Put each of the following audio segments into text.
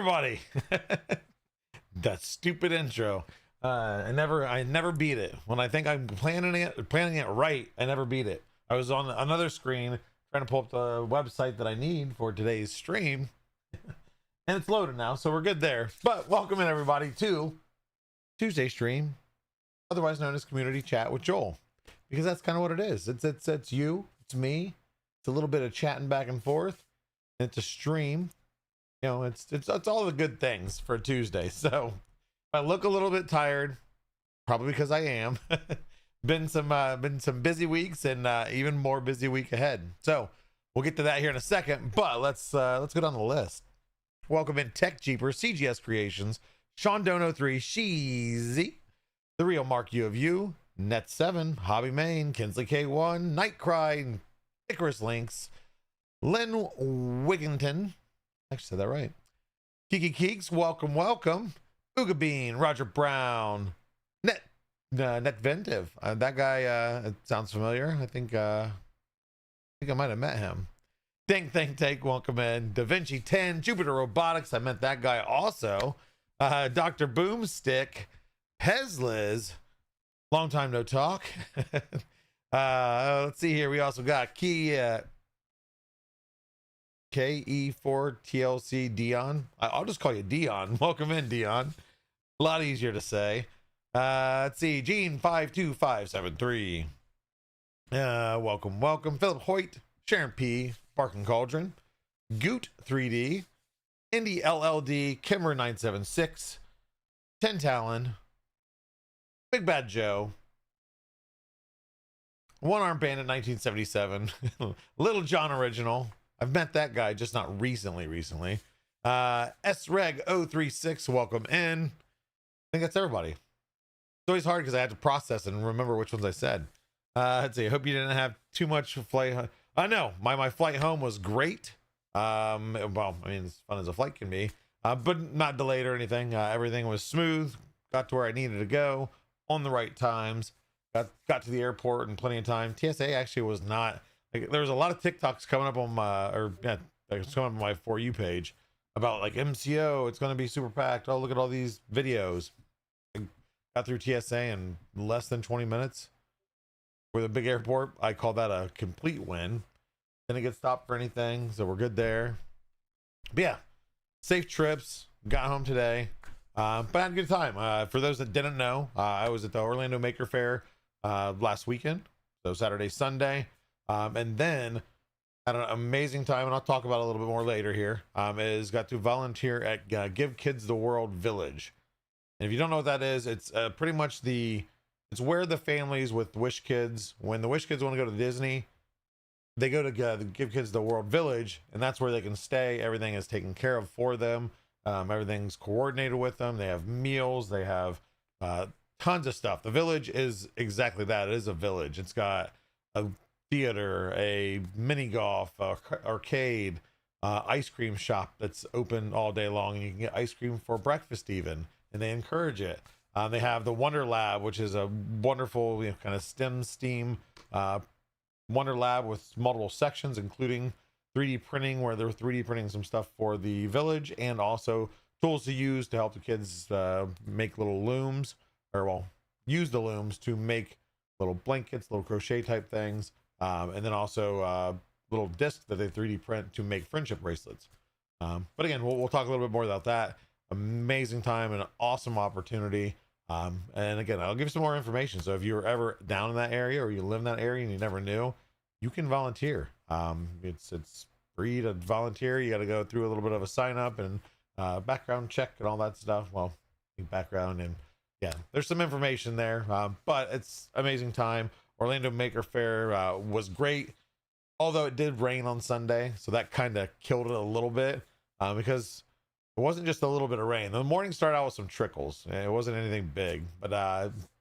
everybody. That stupid intro. I never beat it. When I think I'm planning it right, I never beat it. I was on another screen trying to pull up the website that I need for today's stream, and it's loaded now, so we're good there. But welcome in everybody to Tuesday stream, otherwise known as Community Chat with Joel, because that's kind of what it is. It's you, it's me. It's a little bit of chatting back and forth. It's a stream. You know, it's all the good things for Tuesday. So if I look a little bit tired, probably because I am. been some busy weeks and even more busy week ahead. So we'll get to that here in a second. But let's go down the list. Welcome in Tech Jeeper, CGS Creations, Sean Dono 3, Sheezy, The Real Mark U of U, Net 7, Hobby Main, Kinsley K1, Nightcry, Icarus Links, Lynn Wigginton. I actually said that right. Kiki Keeks, welcome. Ooga Bean, Roger Brown, Netventive. That guy it sounds familiar. I think I might have met him. Think, welcome in. Da Vinci 10, Jupiter Robotics. I met that guy also. Dr. Boomstick, Pezliz, long time no talk. Let's see here. We also got KE4TLC Dion. I'll just call you Dion. Welcome in, Dion. A lot easier to say. Let's see. Gene 52573. Welcome. Philip Hoyt, Sharon P, Barking Cauldron, Goot 3D, Indy LLD, Kimmer 976, 10 Talon, Big Bad Joe, One Arm Bandit 1977, Little John Original. I've met that guy, just not recently. SREG 036, welcome in. I think that's everybody. It's always hard because I had to process and remember which ones I said. Let's see. I hope you didn't have too much flight. I know my flight home was great. Well, I mean, as fun as a flight can be, but not delayed or anything. Everything was smooth. Got to where I needed to go on the right times. Got to the airport in plenty of time. TSA actually was not. Like, there was a lot of TikToks coming up on my, it's coming up on my For You page about like MCO. It's going to be super packed. Oh, look at all these videos. I got through TSA in less than 20 minutes with a big airport. I call that a complete win. Didn't get stopped for anything, so we're good there. But yeah, safe trips. Got home today, but I had a good time. For those that didn't know, I was at the Orlando Maker Faire last weekend, so Saturday, Sunday. And then had an amazing time, and I'll talk about it a little bit more later here. Is got to volunteer at Give Kids the World Village. And if you don't know what that is, it's pretty much it's where the families with Wish Kids, when the Wish Kids want to go to Disney, they go to Give Kids the World Village, and that's where they can stay. Everything is taken care of for them. Everything's coordinated with them. They have meals. They have tons of stuff. The village is exactly that. It is a village. It's got a theater, a mini golf, arcade, ice cream shop that's open all day long, and you can get ice cream for breakfast even, and they encourage it. They have the Wonder Lab, which is a wonderful, kind of STEM Wonder Lab with multiple sections, including 3D printing, where they're 3D printing some stuff for the village, and also tools to use to help the kids make little looms, use the looms to make little blankets, little crochet type things. And then also little discs that they 3D print to make friendship bracelets. But again, we'll talk a little bit more about that. Amazing time and an awesome opportunity. And again, I'll give you some more information. So if you're ever down in that area or you live in that area and you never knew, you can volunteer. It's free to volunteer. You got to go through a little bit of a sign up and background check and all that stuff. Well, background and yeah, there's some information there. But it's amazing time. Orlando Maker Faire was great, although it did rain on Sunday, so that kind of killed it a little bit because it wasn't just a little bit of rain. The morning started out with some trickles. It wasn't anything big, but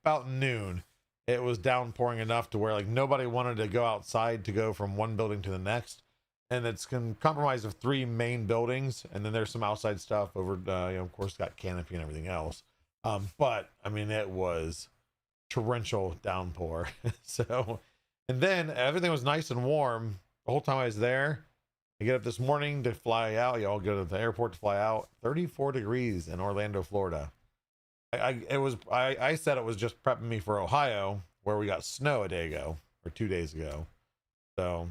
about noon, it was downpouring enough to where like nobody wanted to go outside to go from one building to the next. And it's comprised of 3 main buildings, and then there's some outside stuff over, of course, got canopy and everything else. But I mean, it was torrential downpour. So, and then everything was nice and warm the whole time I was there. I get up this morning to fly out. Y'all go to the airport to fly out. 34 degrees in Orlando, Florida. I said it was just prepping me for Ohio, where we got snow a day ago or 2 days ago. So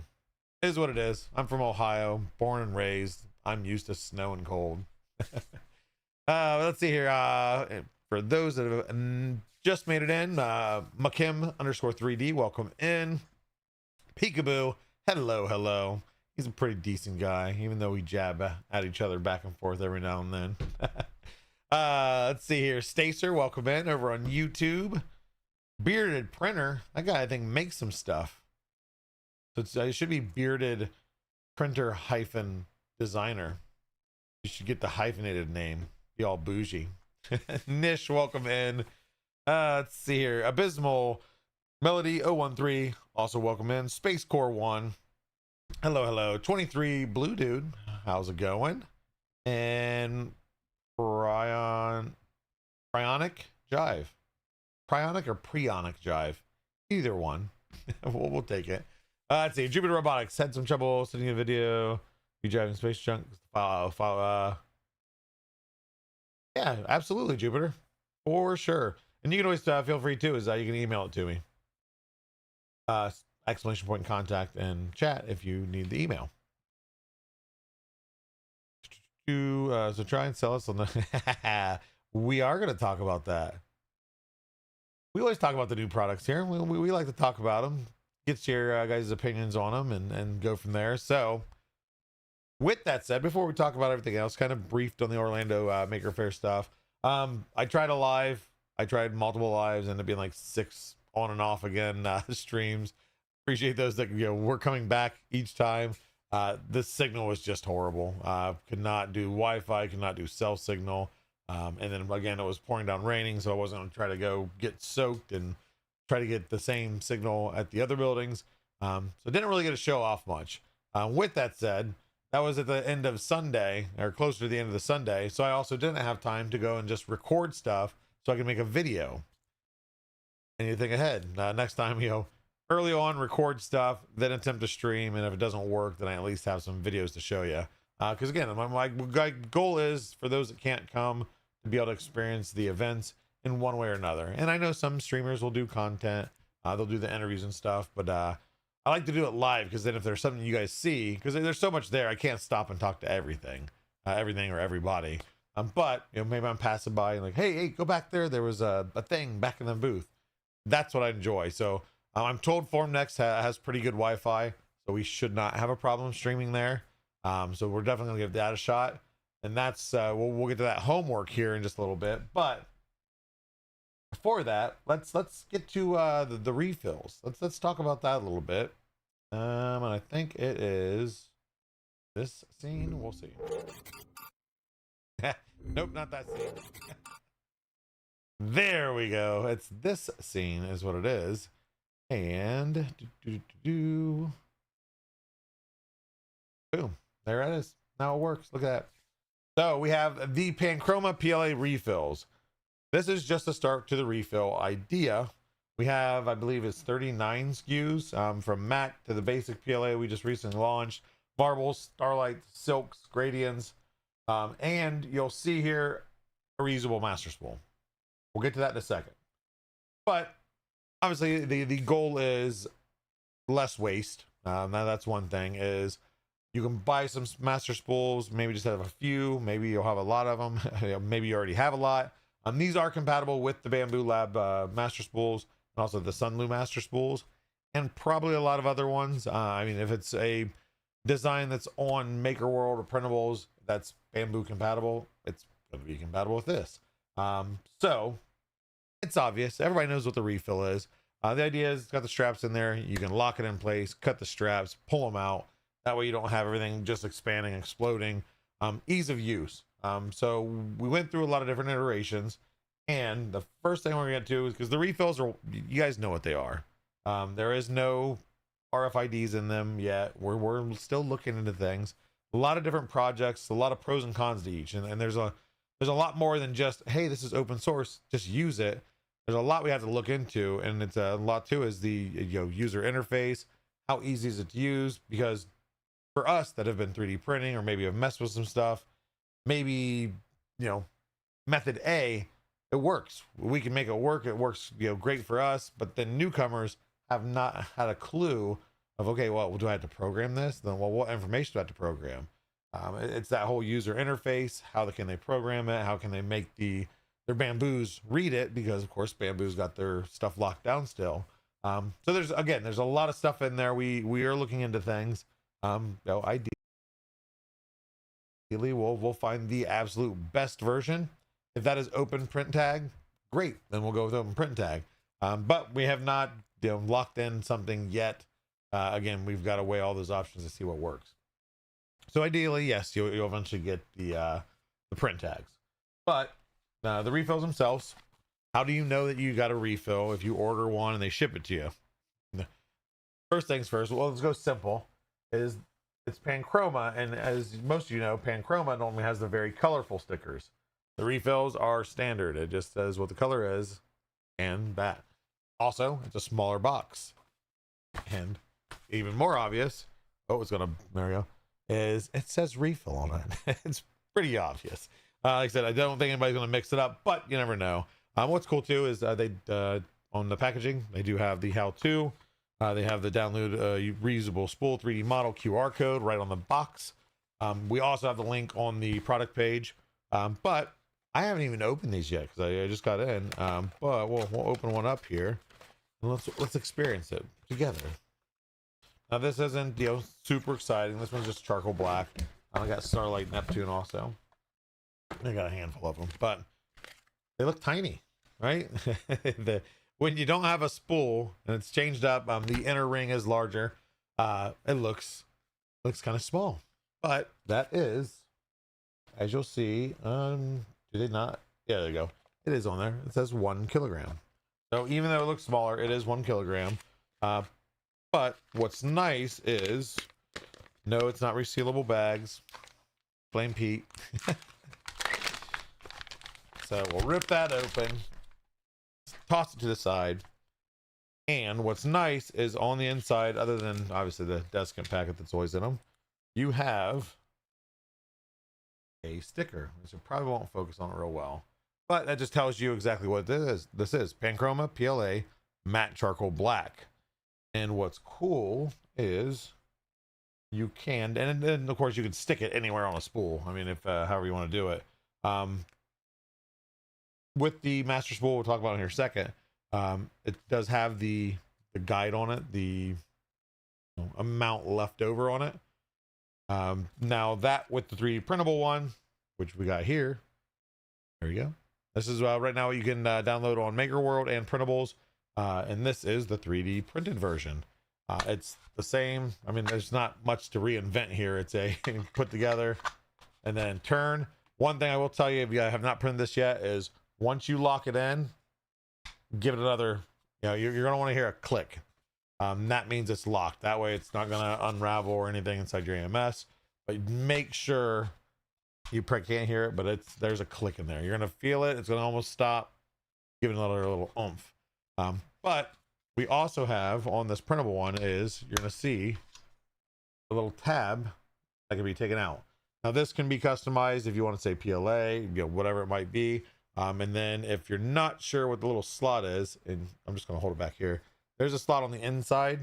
it is what it is. I'm from Ohio, born and raised. I'm used to snow and cold. Let's see here. For those that have just made it in, Makim_3D, welcome in. Peekaboo, hello. He's a pretty decent guy, even though we jab at each other back and forth every now and then. Let's see here. Stacer, welcome in over on YouTube. Bearded Printer, that guy I think makes some stuff. So it should be Bearded Printer hyphen designer. You should get the hyphenated name. Be all bougie. Nish, welcome in. Let's see here. Abysmal Melody 013, also welcome in. Space Core 1. Hello. 23 Blue Dude, how's it going? And Prionic Jive. Prionic or Prionic Jive? Either one. we'll take it. Let's see. Jupiter Robotics had some trouble sending a video. You driving space junk? Yeah, absolutely, Jupiter, for sure. And you can always feel free too. Is you can email it to me. Exclamation point contact and chat if you need the email. So try and sell us on the. We are going to talk about that. We always talk about the new products here. We like to talk about them. Get your guys' opinions on them and go from there. So. With that said, before we talk about everything else, kind of briefed on the Orlando Maker Faire stuff. I tried a live. I tried multiple lives, ended up being like 6 on and off again streams. Appreciate those that were coming back each time. The signal was just horrible. Could not do Wi-Fi, could not do cell signal. And then again, it was pouring down raining, so I wasn't going to try to go get soaked and try to get the same signal at the other buildings. So didn't really get to show off much. With that said, that was at the end of Sunday, or closer to the end of the Sunday. So I also didn't have time to go and just record stuff so I could make a video. And you think ahead. Next time, early on, record stuff, then attempt to stream. And if it doesn't work, then I at least have some videos to show you. Because again, my goal is for those that can't come to be able to experience the events in one way or another. And I know some streamers will do content. They'll do the interviews and stuff. But I like to do it live, because then if there's something you guys see, because there's so much there, I can't stop and talk to everything or everybody. But maybe I'm passing by and like, hey, go back there. There was a thing back in the booth. That's what I enjoy. So I'm told Formnext has pretty good Wi-Fi, so we should not have a problem streaming there. So we're definitely gonna give that a shot. And that's we'll get to that homework here in just a little bit. But before that, let's get to the refills. Let's talk about that a little bit. And I think it is this scene. We'll see. Nope, not that scene. There we go. It's this scene is what it is. And boom, there it is. Now it works. Look at that. So we have the Panchroma PLA refills. This is just a start to the refill idea. We have, I believe it's 39 SKUs, from matte to the basic PLA we just recently launched. Marbles, Starlight, Silks, Gradients, and you'll see here a reusable master spool. We'll get to that in a second. But obviously the goal is less waste. Now that's one thing, is you can buy some master spools, maybe just have a few, maybe you'll have a lot of them, maybe you already have a lot. These are compatible with the Bamboo Lab master spools, and also the Sunlu master spools, and probably a lot of other ones. I mean, if it's a design that's on Maker World or printables that's Bamboo compatible, it's going to be compatible with this. So it's obvious. Everybody knows what the refill is. The idea is it's got the straps in there. You can lock it in place, cut the straps, pull them out. That way you don't have everything just expanding, exploding. Ease of use. So we went through a lot of different iterations, and the first thing we're going to do is, because the refills are, you guys know what they are. There is no RFIDs in them yet. We're still looking into things. A lot of different projects, a lot of pros and cons to each, and there's a lot more than just, hey, this is open source, just use it. There's a lot we have to look into, and it's a lot too is the user interface. How easy is it to use? Because for us that have been 3D printing or maybe have messed with some stuff, maybe, you know, method A, it works. We can make it work. It works, you know, great for us. But then newcomers have not had a clue of, okay, well, do I have to program this? Then, well, what information do I have to program? It's that whole user interface. How can they program it? How can they make their Bamboos read it? Because of course, Bamboo's got their stuff locked down still. So there's a lot of stuff in there. We are looking into things. You know, ideally, we'll find the absolute best version. If that is open print tag, great. Then we'll go with open print tag. But we have not, you know, locked in something yet. Again, we've got to weigh all those options to see what works. So ideally, yes, you'll eventually get the print tags. But the refills themselves, how do you know that you got a refill if you order one and they ship it to you? First things first, well, let's go simple. It's Panchroma, and as most of you know, Panchroma normally has the very colorful stickers. The refills are standard. It just says what the color is, and that. Also, it's a smaller box. And even more obvious, there we go, is it says refill on it. It's pretty obvious. Like I said, I don't think anybody's going to mix it up, but you never know. What's cool too is they on the packaging, they do have the how-to. They have the download reusable spool 3D model QR code right on the box. We also have the link on the product page, but I haven't even opened these yet because I just got in. But we'll open one up here and let's experience it together. Now this isn't, you know, super exciting. This one's just charcoal black. I got Starlight Neptune also. I got a handful of them, but they look tiny, right? When you don't have a spool and it's changed up, the inner ring is larger. It looks kind of small, but that is, as you'll see, do they not? Yeah, there you go. It is on there. It says 1 kilogram. So even though it looks smaller, it is 1 kilogram. But what's nice is, no, it's not resealable bags. Blame Pete. So we'll rip that open, toss it to the side. And what's nice is on the inside, other than obviously the desiccant packet that's always in them, you have a sticker, which I probably won't focus on it real well, but that just tells you exactly what this is. This is Panchroma PLA matte charcoal black. And what's cool is you can, and then of course you can stick it anywhere on a spool. I mean, if however you want to do it. With the master spool, we'll talk about it here in a second. It does have the guide on it, the amount left over on it. Now that with the 3D printable one, which we got here, there you go. This is right now what you can download on Maker World and printables. And this is the 3D printed version. It's the same. I mean, there's not much to reinvent here. It's a put together and then turn. One thing I will tell you, if you have not printed this yet, is once you lock it in, give it another, you know, you're going to want to hear a click. That means it's locked. That way it's not going to unravel or anything inside your AMS. But make sure you probably can't hear it, but there's a click in there. You're going to feel it. It's going to almost stop. Give it another little oomph. But we also have on this printable one is you're going to see a little tab that can be taken out. Now this can be customized if you want to say PLA, you know, whatever it might be. And then if you're not sure what the little slot is, and I'm just going to hold it back here, there's a slot on the inside.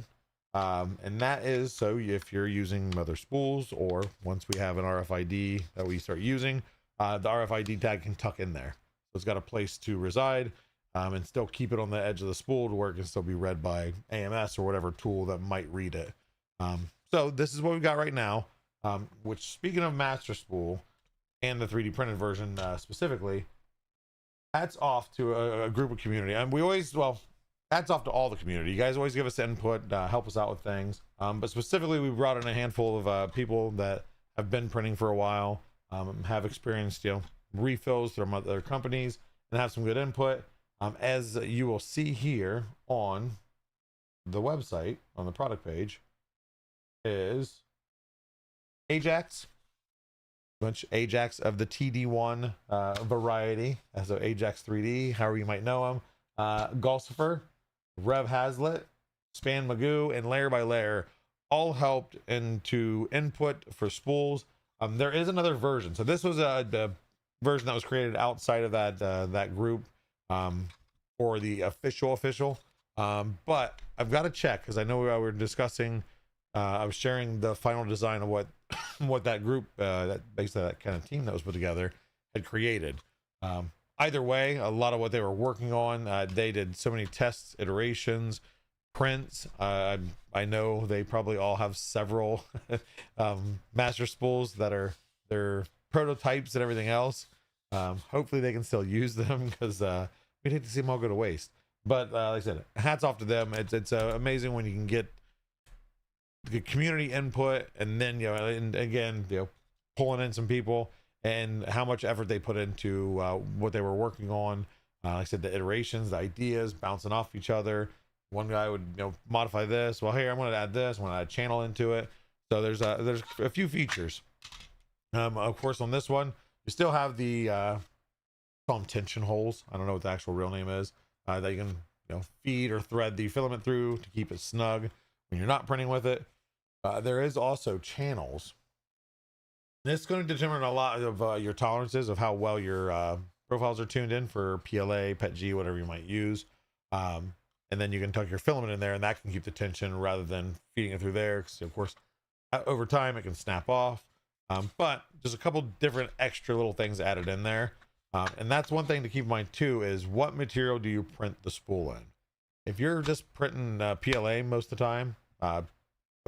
And that is so if you're using other spools, or once we have an RFID that we start using, the RFID tag can tuck in there. So it's got a place to reside. And still keep it on the edge of the spool to where it can still be read by AMS or whatever tool that might read it. So this is what we've got right now, which, speaking of master spool and the 3D printed version specifically, hats off to a group of community. And we always, well, hats off to all the community. You guys always give us input, help us out with things. But specifically, we brought in a handful of people that have been printing for a while, have experienced, you know, refills from other companies, and have some good input. As you will see here on the website, on the product page, is Ajax, bunch Ajax of the TD1 variety, so Ajax 3D, however you might know him, Golsifer, Rev Hazlitt, Span Magoo, and Layer by Layer, all helped into input for spools. There is another version. So this was the version that was created outside of that group, for the official. But I've got to check because I know we were discussing. I was sharing the final design of what what that group, that basically that kind of team that was put together, had created. Either way, a lot of what they were working on, they did so many tests, iterations, prints. I know they probably all have several master spools that are their prototypes and everything else. Hopefully they can still use them because we'd hate to see them all go to waste. But like I said, hats off to them. It's amazing when you can get the community input, and then and again pulling in some people, and how much effort they put into what they were working on. Like I said, the iterations, the ideas bouncing off each other. One guy would modify this. Well, here I'm going to add this. I'm going to add a channel into it. So there's a few features. Of course, on this one, you still have the call them tension holes. I don't know what the actual real name is. That you can feed or thread the filament through to keep it snug when you're not printing with it. There is also channels. This is going to determine a lot of your tolerances of how well your profiles are tuned in for PLA, PETG, whatever you might use. And then you can tuck your filament in there, and that can keep the tension rather than feeding it through there. Because of course, over time it can snap off. But just a couple different extra little things added in there. And that's one thing to keep in mind too, is what material do you print the spool in? If you're just printing PLA most of the time, a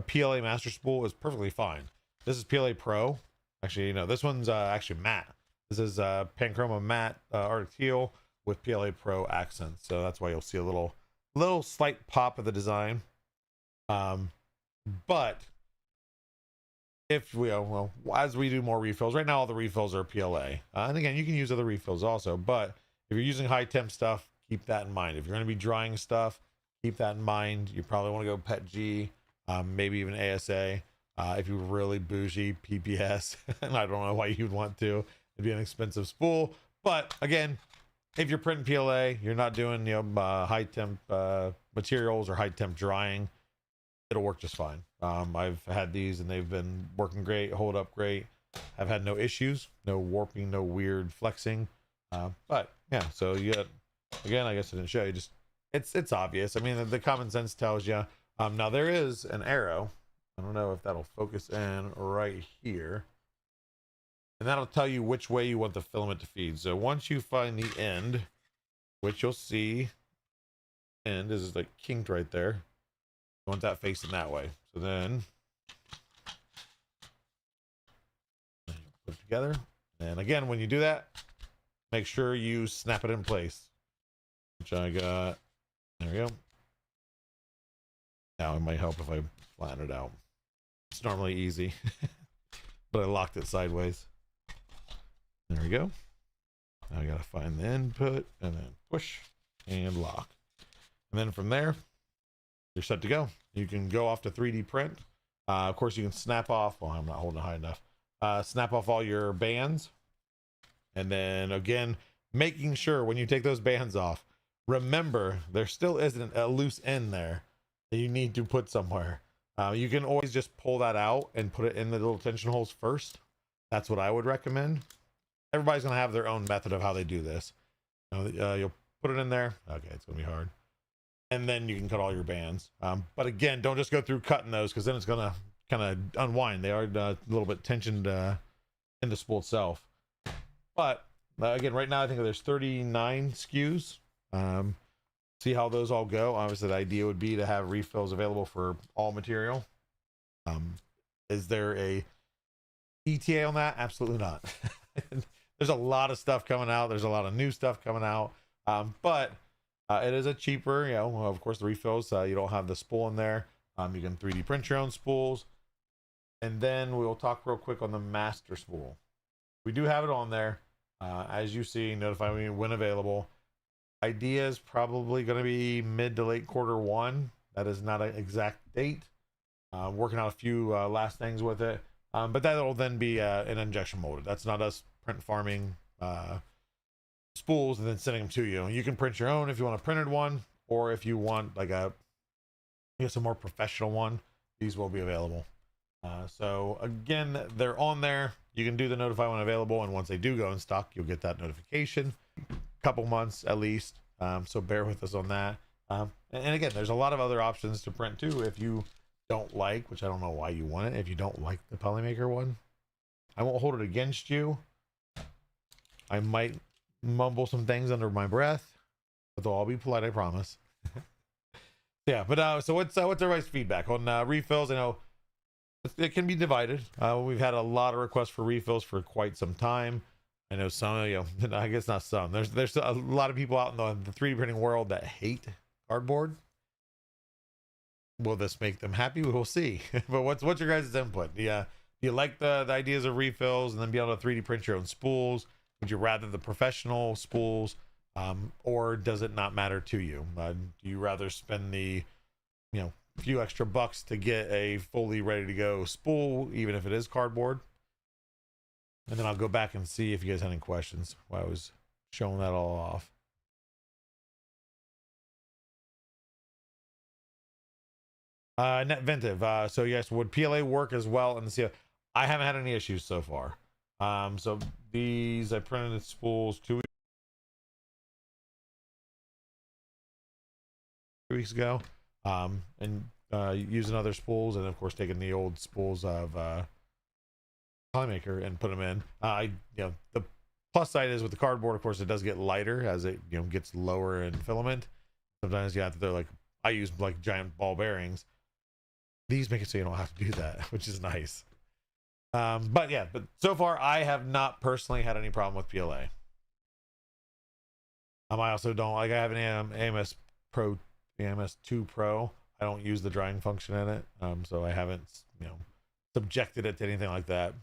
PLA master spool is perfectly fine. This is PLA Pro. Actually, this one's actually matte. This is Panchroma matte Arctic teal with PLA Pro accents. So that's why you'll see a little slight pop of the design. But if we as we do more refills, right now all the refills are PLA, and again you can use other refills also, but if you're using high temp stuff, keep that in mind. If you're going to be drying stuff, keep that in mind. You probably want to go PETG, maybe even ASA. If you're really bougie, PPS. And I don't know why you'd want to. It'd be an expensive spool, but again, if you're printing PLA, you're not doing high temp materials or high temp drying, it'll work just fine. I've had these and they've been working great, hold up great. I've had no issues, no warping, no weird flexing. But yeah, so you got, again, I guess I didn't show you, just it's obvious. I mean, the common sense tells you. Now there is an arrow. I don't know if that'll focus in right here, and that'll tell you which way you want the filament to feed. So once you find the end, which you'll see, end is like kinked right there. You want that facing that way. So then put it together, and again, when you do that, make sure you snap it in place, which I got. There we go. Now it might help if I flatten it out. It's normally easy, but I locked it sideways. There we go. Now I gotta find the input and then push and lock, and then from there you're set to go. You can go off to 3D print. Of course, you can snap off. Well, I'm not holding it high enough. Snap off all your bands, and then again, making sure when you take those bands off, remember there still isn't a loose end there that you need to put somewhere. You can always just pull that out and put it in the little tension holes first. That's what I would recommend. Everybody's gonna have their own method of how they do this. You'll put it in there. Okay, it's gonna be hard. And then you can cut all your bands. But again, don't just go through cutting those, because then it's gonna kind of unwind. They are a little bit tensioned in the spool itself. But again, right now I think there's 39 SKUs. See how those all go. Obviously, the idea would be to have refills available for all material. Is there a ETA on that? Absolutely not. There's a lot of stuff coming out. There's a lot of new stuff coming out. But it is a cheaper, of course, the refills. You don't have the spool in there. You can 3D print your own spools. And then we'll talk real quick on the master spool. We do have it on there. As you see, notify me when available. Idea is probably going to be mid to late Q1. That is not an exact date. Working out a few last things with it. But that'll then be an injection molded. That's not us print farming spools and then sending them to you. You can print your own if you want a printed one, or if you want like a more professional one, these will be available. So again, they're on there. You can do the notify when available, and once they do go in stock, you'll get that notification. Couple months at least. So bear with us on that. And again, there's a lot of other options to print too. If you don't like, which I don't know why you want it, if you don't like the Polymaker one, I won't hold it against you. I might mumble some things under my breath, but they'll all be polite, I promise. Yeah, but so what's everybody's feedback on refills? I know it can be divided. We've had a lot of requests for refills for quite some time. I know some, you know, I guess not some. There's a lot of people out in the 3D printing world that hate cardboard. Will this make them happy? We'll see. But what's your guys' input? Yeah, do you like the ideas of refills and then be able to 3D print your own spools? Would you rather the professional spools, or does it not matter to you? Do you rather spend the, you know, few extra bucks to get a fully ready to go spool, even if it is cardboard? And then I'll go back and see if you guys had any questions while I was showing that all off. Net Ventive. So yes, would PLA work as well in the CF? I haven't had any issues so far. So these I printed spools 2 weeks ago. And using other spools, and of course taking the old spools of Polymaker and put them in. You know, the plus side is with the cardboard, of course, it does get lighter as it, you know, gets lower in filament. Sometimes you have to, they're like, I use like giant ball bearings. These make it so you don't have to do that, which is nice. But yeah, but so far I have not personally had any problem with PLA. I also don't like, I have an AMS Pro, AMS 2 Pro. I don't use the drying function in it, so I haven't, you know, subjected it to anything like that.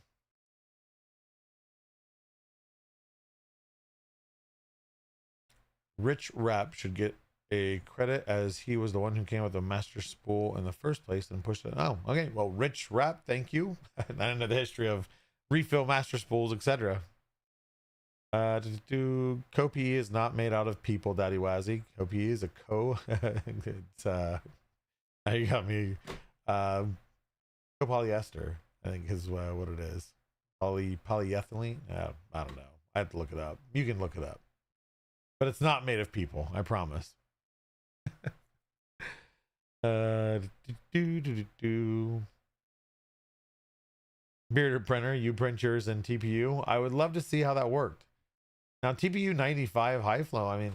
Rich Rap should get a credit as he was the one who came with the master spool in the first place and pushed it. Oh, okay. Well, Rich Rap, thank you. I don't know the history of refill master spools, etc. Kopi is not made out of people, Daddy Wazzy. Kopi is a it's you got me. Copolyester, I think is what it is. Polyethylene. I don't know. I have to look it up. You can look it up. But it's not made of people, I promise. Bearded printer, you print yours in TPU. I would love to see how that worked. Now TPU 95 high flow, I mean,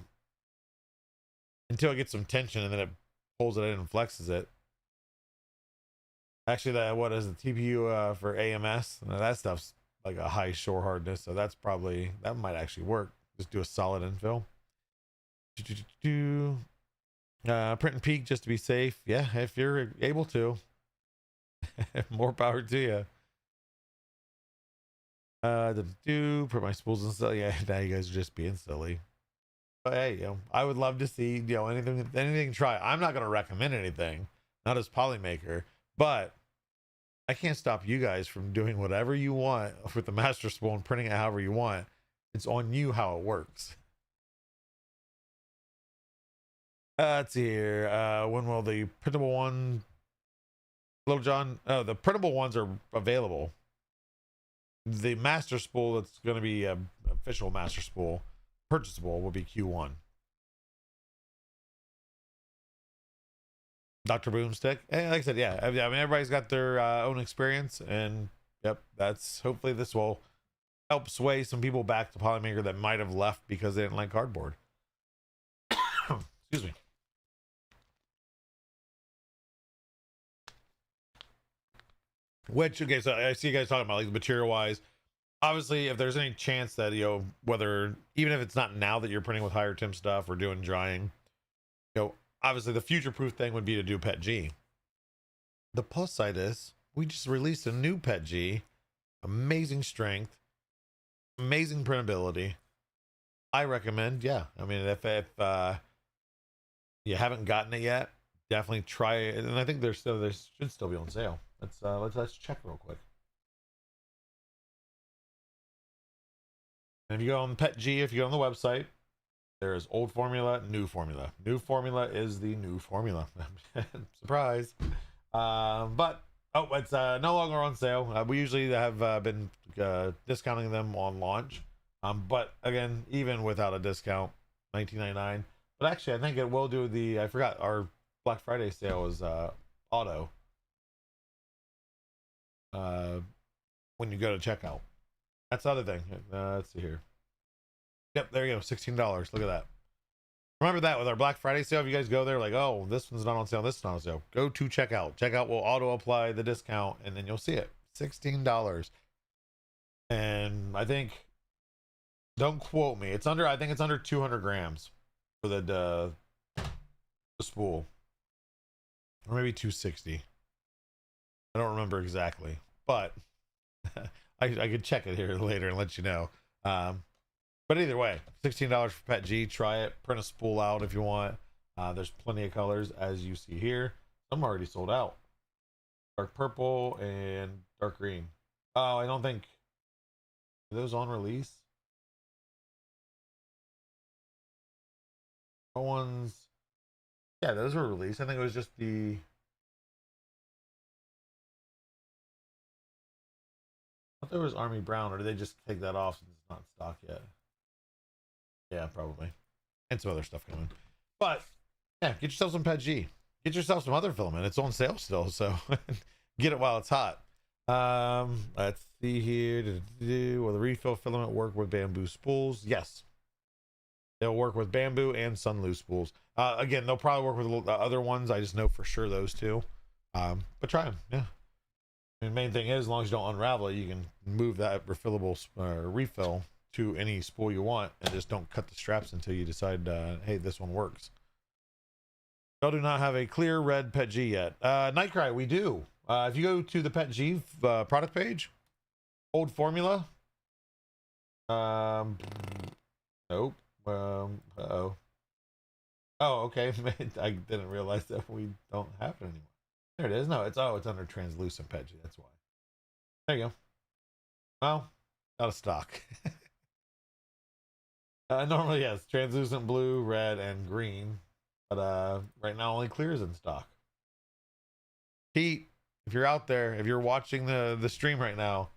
until it gets some tension and then it pulls it in and flexes it. Actually, what is the TPU for AMS? Now, that stuff's like a high shore hardness, so that's probably, that might actually work. Just do a solid infill. Print and peak just to be safe. Yeah, if you're able to. More power to you. Put my spools and stuff. Yeah, now you guys are just being silly. But hey, you know, I would love to see, you know, anything try. I'm not gonna recommend anything, not as Polymaker, but I can't stop you guys from doing whatever you want with the master spool and printing it however you want. It's on you how it works. Let's see here. When will the printable one, Little John? Oh, the printable ones are available. The master spool that's going to be an official master spool, purchasable, will be Q1. Dr. Boomstick. Like I said, yeah. I mean, everybody's got their own experience, and yep, that's, hopefully this will help sway some people back to Polymaker that might have left because they didn't like cardboard. Excuse me. Which, okay, so I see you guys talking about like the material wise. Obviously, if there's any chance that, you know, whether, even if it's not now that you're printing with higher temp stuff or doing drying, you know, obviously the future proof thing would be to do PET G. The plus side is we just released a new PET G, amazing strength, amazing printability. I recommend, yeah. I mean, if you haven't gotten it yet, definitely try it. And I think there should still be on sale. Let's check real quick. And if you go on PET G, if you go on the website, there is old formula, new formula. New formula is the new formula. Surprise. But oh, it's no longer on sale. We usually have been discounting them on launch. But again, even without a discount, 19.99. But actually, I think it will do the. I forgot our Black Friday sale is auto. When you go to checkout, that's the other thing. Let's see here. Yep, there you go, $16. Look at that. Remember that with our Black Friday sale. If you guys go there, like, oh, this one's not on sale, this is not on sale. Go to checkout. Checkout will auto apply the discount, and then you'll see it. $16. And I think, don't quote me. It's under. I think it's under 200 grams for the spool, or maybe 260. I don't remember exactly, but I could check it here later and let you know. But either way, $16 for Pet G. Try it. Print a spool out if you want. There's plenty of colors, as you see here. Some already sold out. Dark purple and dark green. Oh, I don't think. Are those on release? No ones. Yeah, those were released. I think it was just the. I thought there was Army Brown, or did they just take that off since it's not in stock yet? Yeah, probably. And some other stuff coming. But yeah, get yourself some Pet G. Get yourself some other filament. It's on sale still, so get it while it's hot. Let's see here. Will the refill filament work with bamboo spools? Yes. They'll work with bamboo and sunloo spools. Again, they'll probably work with other ones. I just know for sure those two. But try them. Yeah. And the main thing is, as long as you don't unravel it, you can move that refillable refill to any spool you want, and just don't cut the straps until you decide, hey, this one works. Y'all do not have a clear red Pet G yet. Nightcry, we do. If you go to the Pet G product page, old formula. Nope. Uh-oh. Oh, okay. I didn't realize that we don't have it anymore. There it is. No, it's under translucent Pet G. That's why. There you go. Well, out of stock. Normally, yes, translucent blue, red, and green. But right now, only clear is in stock. Pete, if you're out there, if you're watching the stream right now,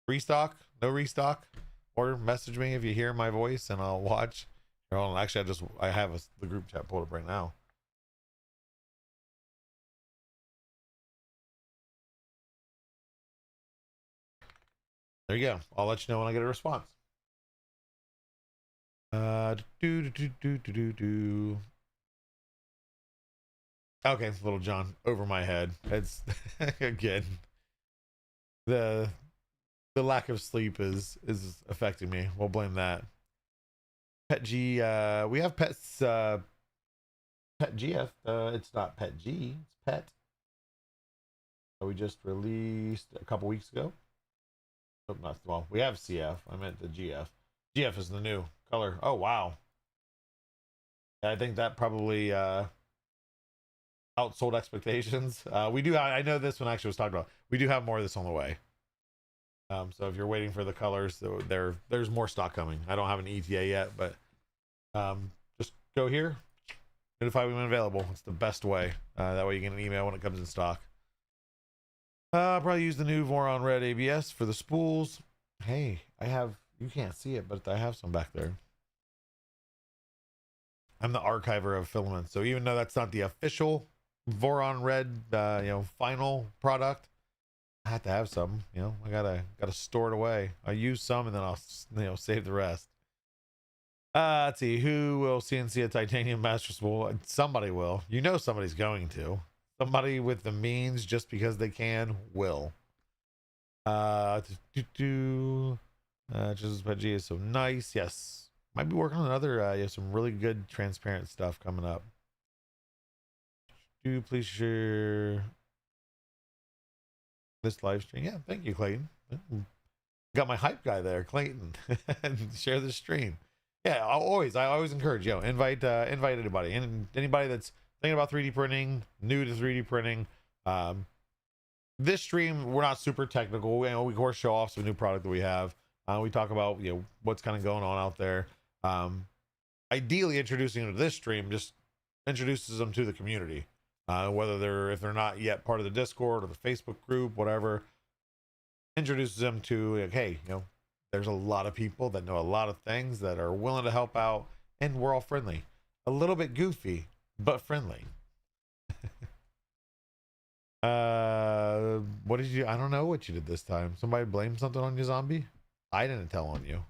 restock, no restock, or message me if you hear my voice, and I'll watch. Well, actually, I have the group chat pulled up right now. There you go. I'll let you know when I get a response. Okay, Little John, over my head. It's again the lack of sleep is affecting me. We'll blame that. Pet G, we have pets. Pet GF. It's not Pet G. It's Pet. We just released a couple weeks ago. Oh, not well. We have CF. I meant the GF. GF is the new color. Oh wow. I think that probably outsold expectations. We do. I know this one actually was talked about. We do have more of this on the way. So if you're waiting for the colors, there's more stock coming. I don't have an ETA yet, but just go here, notify me when available. It's the best way. That way you get an email when it comes in stock. I'll probably use the new Voron Red ABS for the spools. Hey, you can't see it, but I have some back there. I'm the archiver of filaments, so even though that's not the official Voron Red, final product, I have to have some. I gotta store it away. I'll use some, and then I'll save the rest. Let's see, who will CNC a titanium master spool? Somebody will. Somebody's going to. Somebody with the means, just because they can, will. Just Pet G is so nice. Yes. Might be working on another, some really good transparent stuff coming up. Do please share this live stream. Yeah, thank you, Clayton. Got my hype guy there, Clayton. Share the stream. Yeah, I always encourage, invite anybody, and anybody that's thinking about 3D printing, new to 3D printing. This stream, we're not super technical. We of course show off some new product that we have. We talk about what's kind of going on out there. Ideally, introducing them to this stream just introduces them to the community. Whether if they're not yet part of the Discord or the Facebook group, whatever, introduces them to like, hey, there's a lot of people that know a lot of things that are willing to help out, and we're all friendly. A little bit goofy, but friendly. What did you? I don't know what you did this time. Somebody blamed something on you, zombie. I didn't tell on you.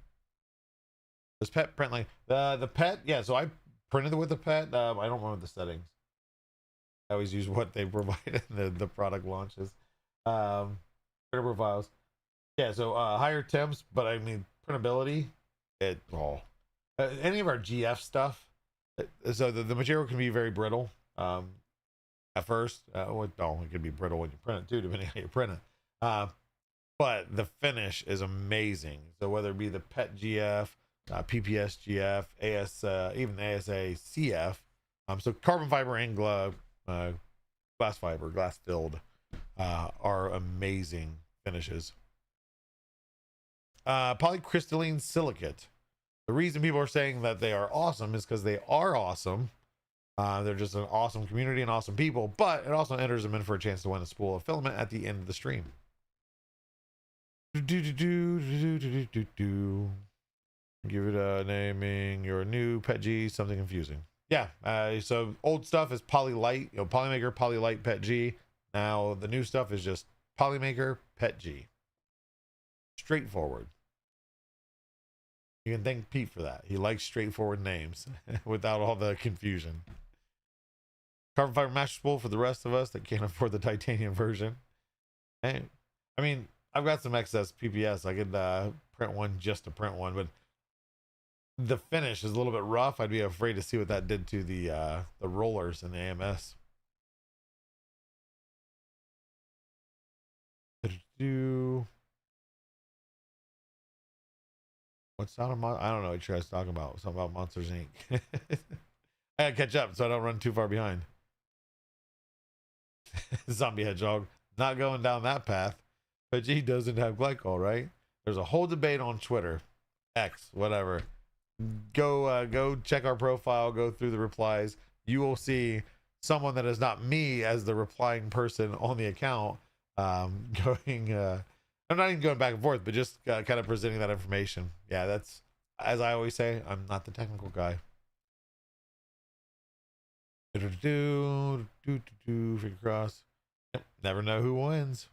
This pet print like the pet, yeah. So I printed it with the pet. I don't remember the settings. I always use what they provide in the product launches. Printer profiles. Yeah, so higher temps, but I mean printability. It all any of our GF stuff. So the material can be very brittle. At first, it could be brittle when you print it too, depending on how you print it. But the finish is amazing. So whether it be the PET GF, PPS GF, even ASA CF, so carbon fiber and glass fiber, glass filled, are amazing finishes. Polycrystalline silicate. The reason people are saying that they are awesome is because they are awesome. They're just an awesome community and awesome people, but it also enters them in for a chance to win a spool of filament at the end of the stream. Give it a naming your new pet G, something confusing. Yeah, so old stuff is Polylite, Polymaker, Polylite, Pet G. Now the new stuff is just Polymaker, Pet G. Straightforward. You can thank Pete for that. He likes straightforward names without all the confusion. Carbon fiber master spool for the rest of us that can't afford the titanium version. Hey, I mean, I've got some excess PPS. I could print one just to print one, but the finish is a little bit rough. I'd be afraid to see what that did to the rollers in the AMS. What's out of I don't know what you guys talking about. Something about Monsters Inc. I gotta catch up so I don't run too far behind. Zombie Hedgehog, not going down that path. But G doesn't have glycol, right? There's a whole debate on Twitter, X, whatever. Go check our profile, go through the replies. You will see someone that is not me as the replying person on the account going I'm not even going back and forth, but just kind of presenting that information. Yeah, that's, as I always say, I'm not the technical guy. Figure cross. Yep, never know who wins.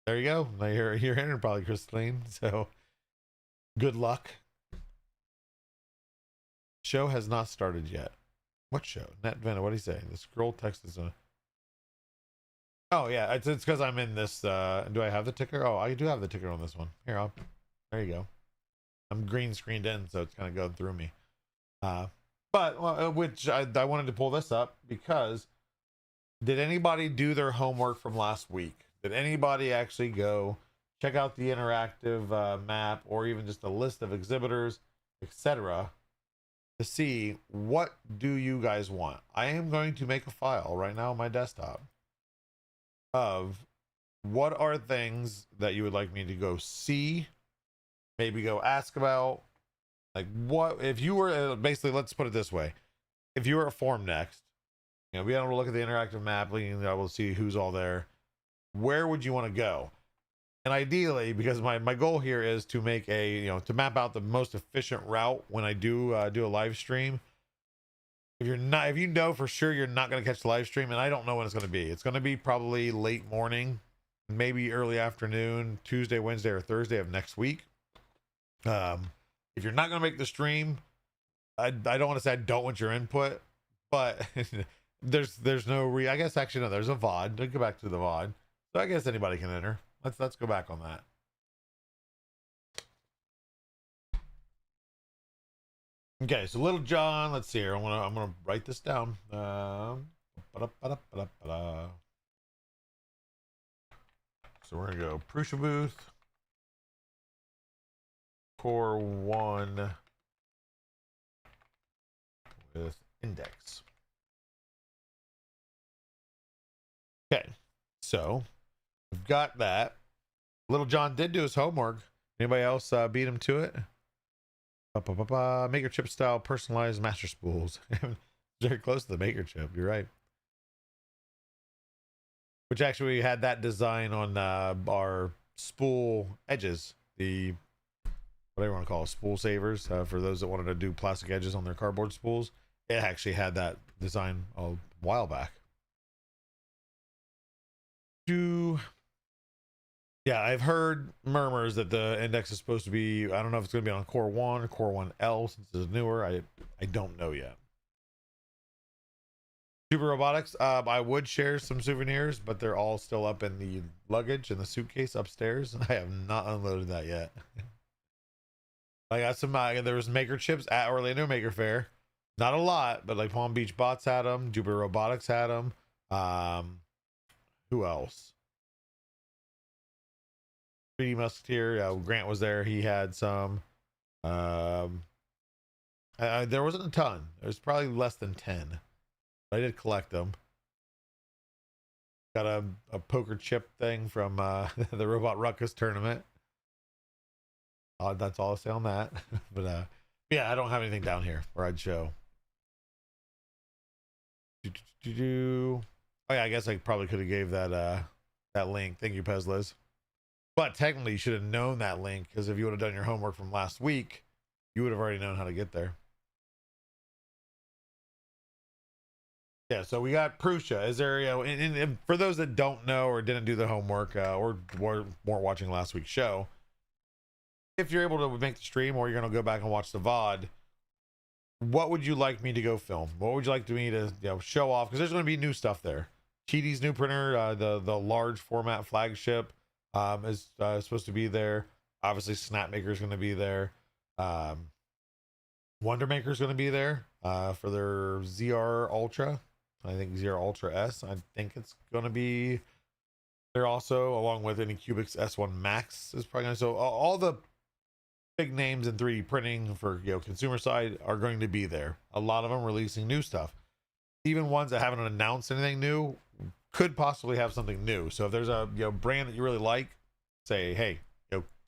There you go. Now you're entering probably Crystalline. So good luck. Show has not started yet. What show? NetVena, what do you say? The scroll text is a. Oh yeah, it's because I'm in this. Do I have the ticker? Oh, I do have the ticker on this one. Here, there you go. I'm green screened in, so it's kind of going through me. But which I wanted to pull this up because did anybody do their homework from last week? Did anybody actually go check out the interactive map or even just a list of exhibitors, etc., to see what do you guys want? I am going to make a file right now on my desktop of what are things that you would like me to go see, maybe go ask about. Like, what if you were basically, let's put it this way, if you were at Form Next, be able to look at the interactive map, being able to see who's all there, where would you want to go? And ideally, because my goal here is to make to map out the most efficient route when I do a live stream. If you know for sure you're not going to catch the live stream, and I don't know when it's going to be. It's going to be probably late morning, maybe early afternoon, Tuesday, Wednesday, or Thursday of next week. If you're not going to make the stream, I don't want to say I don't want your input, but there's no I guess actually no, there's a VOD. Let's go back to the VOD. So I guess anybody can enter. Let's go back on that. Okay, so Little John, let's see here. I'm gonna write this down. So we're gonna go Prusa booth, core 1 with index. Okay, so we've got that. Little John did do his homework. Anybody else beat him to it? Maker chip style personalized master spools. Very close to the maker chip. You're right. which actually we had that design on our spool edges, the whatever you want to call it, spool savers, for those that wanted to do plastic edges on their cardboard spools. It actually had that design a while back. Yeah, I've heard murmurs that the index is supposed to be, I don't know if it's going to be on Core 1 or Core 1L since it's newer. I don't know yet. Super Robotics, I would share some souvenirs, but they're all still up in the luggage in the suitcase upstairs. I have not unloaded that yet. I got some, there was maker chips at Orlando Maker Fair. Not a lot, but like Palm Beach Bots had them. Jupiter Robotics had them. Who else? 3D Musketeer, Grant was there. He had some. There wasn't a ton. There's probably less than 10. I did collect them. Got a poker chip thing from the Robot Ruckus tournament. That's all I'll say on that. But yeah, I don't have anything down here where I'd show. Oh yeah, I guess I probably could have gave that that link. Thank you, Pezliz. But technically, you should have known that link, because if you would have done your homework from last week, you would have already known how to get there. Yeah, so we got Prussia. Is there, and for those that don't know or didn't do the homework or weren't watching last week's show, if you're able to make the stream or you're going to go back and watch the VOD, what would you like me to go film? What would you like me to show off? Because there's going to be new stuff there. Cheaty's new printer, the large format flagship, is supposed to be there. Obviously Snapmaker is going to be there. Wonder Maker is going to be there for their ZR Ultra. I think ZR Ultra S. I think it's going to be there also, along with Anycubics S1 Max is probably going to. So all the big names in 3D printing for consumer side are going to be there. A lot of them releasing new stuff. Even ones that haven't announced anything new could possibly have something new. So if there's a brand that you really like, say, hey,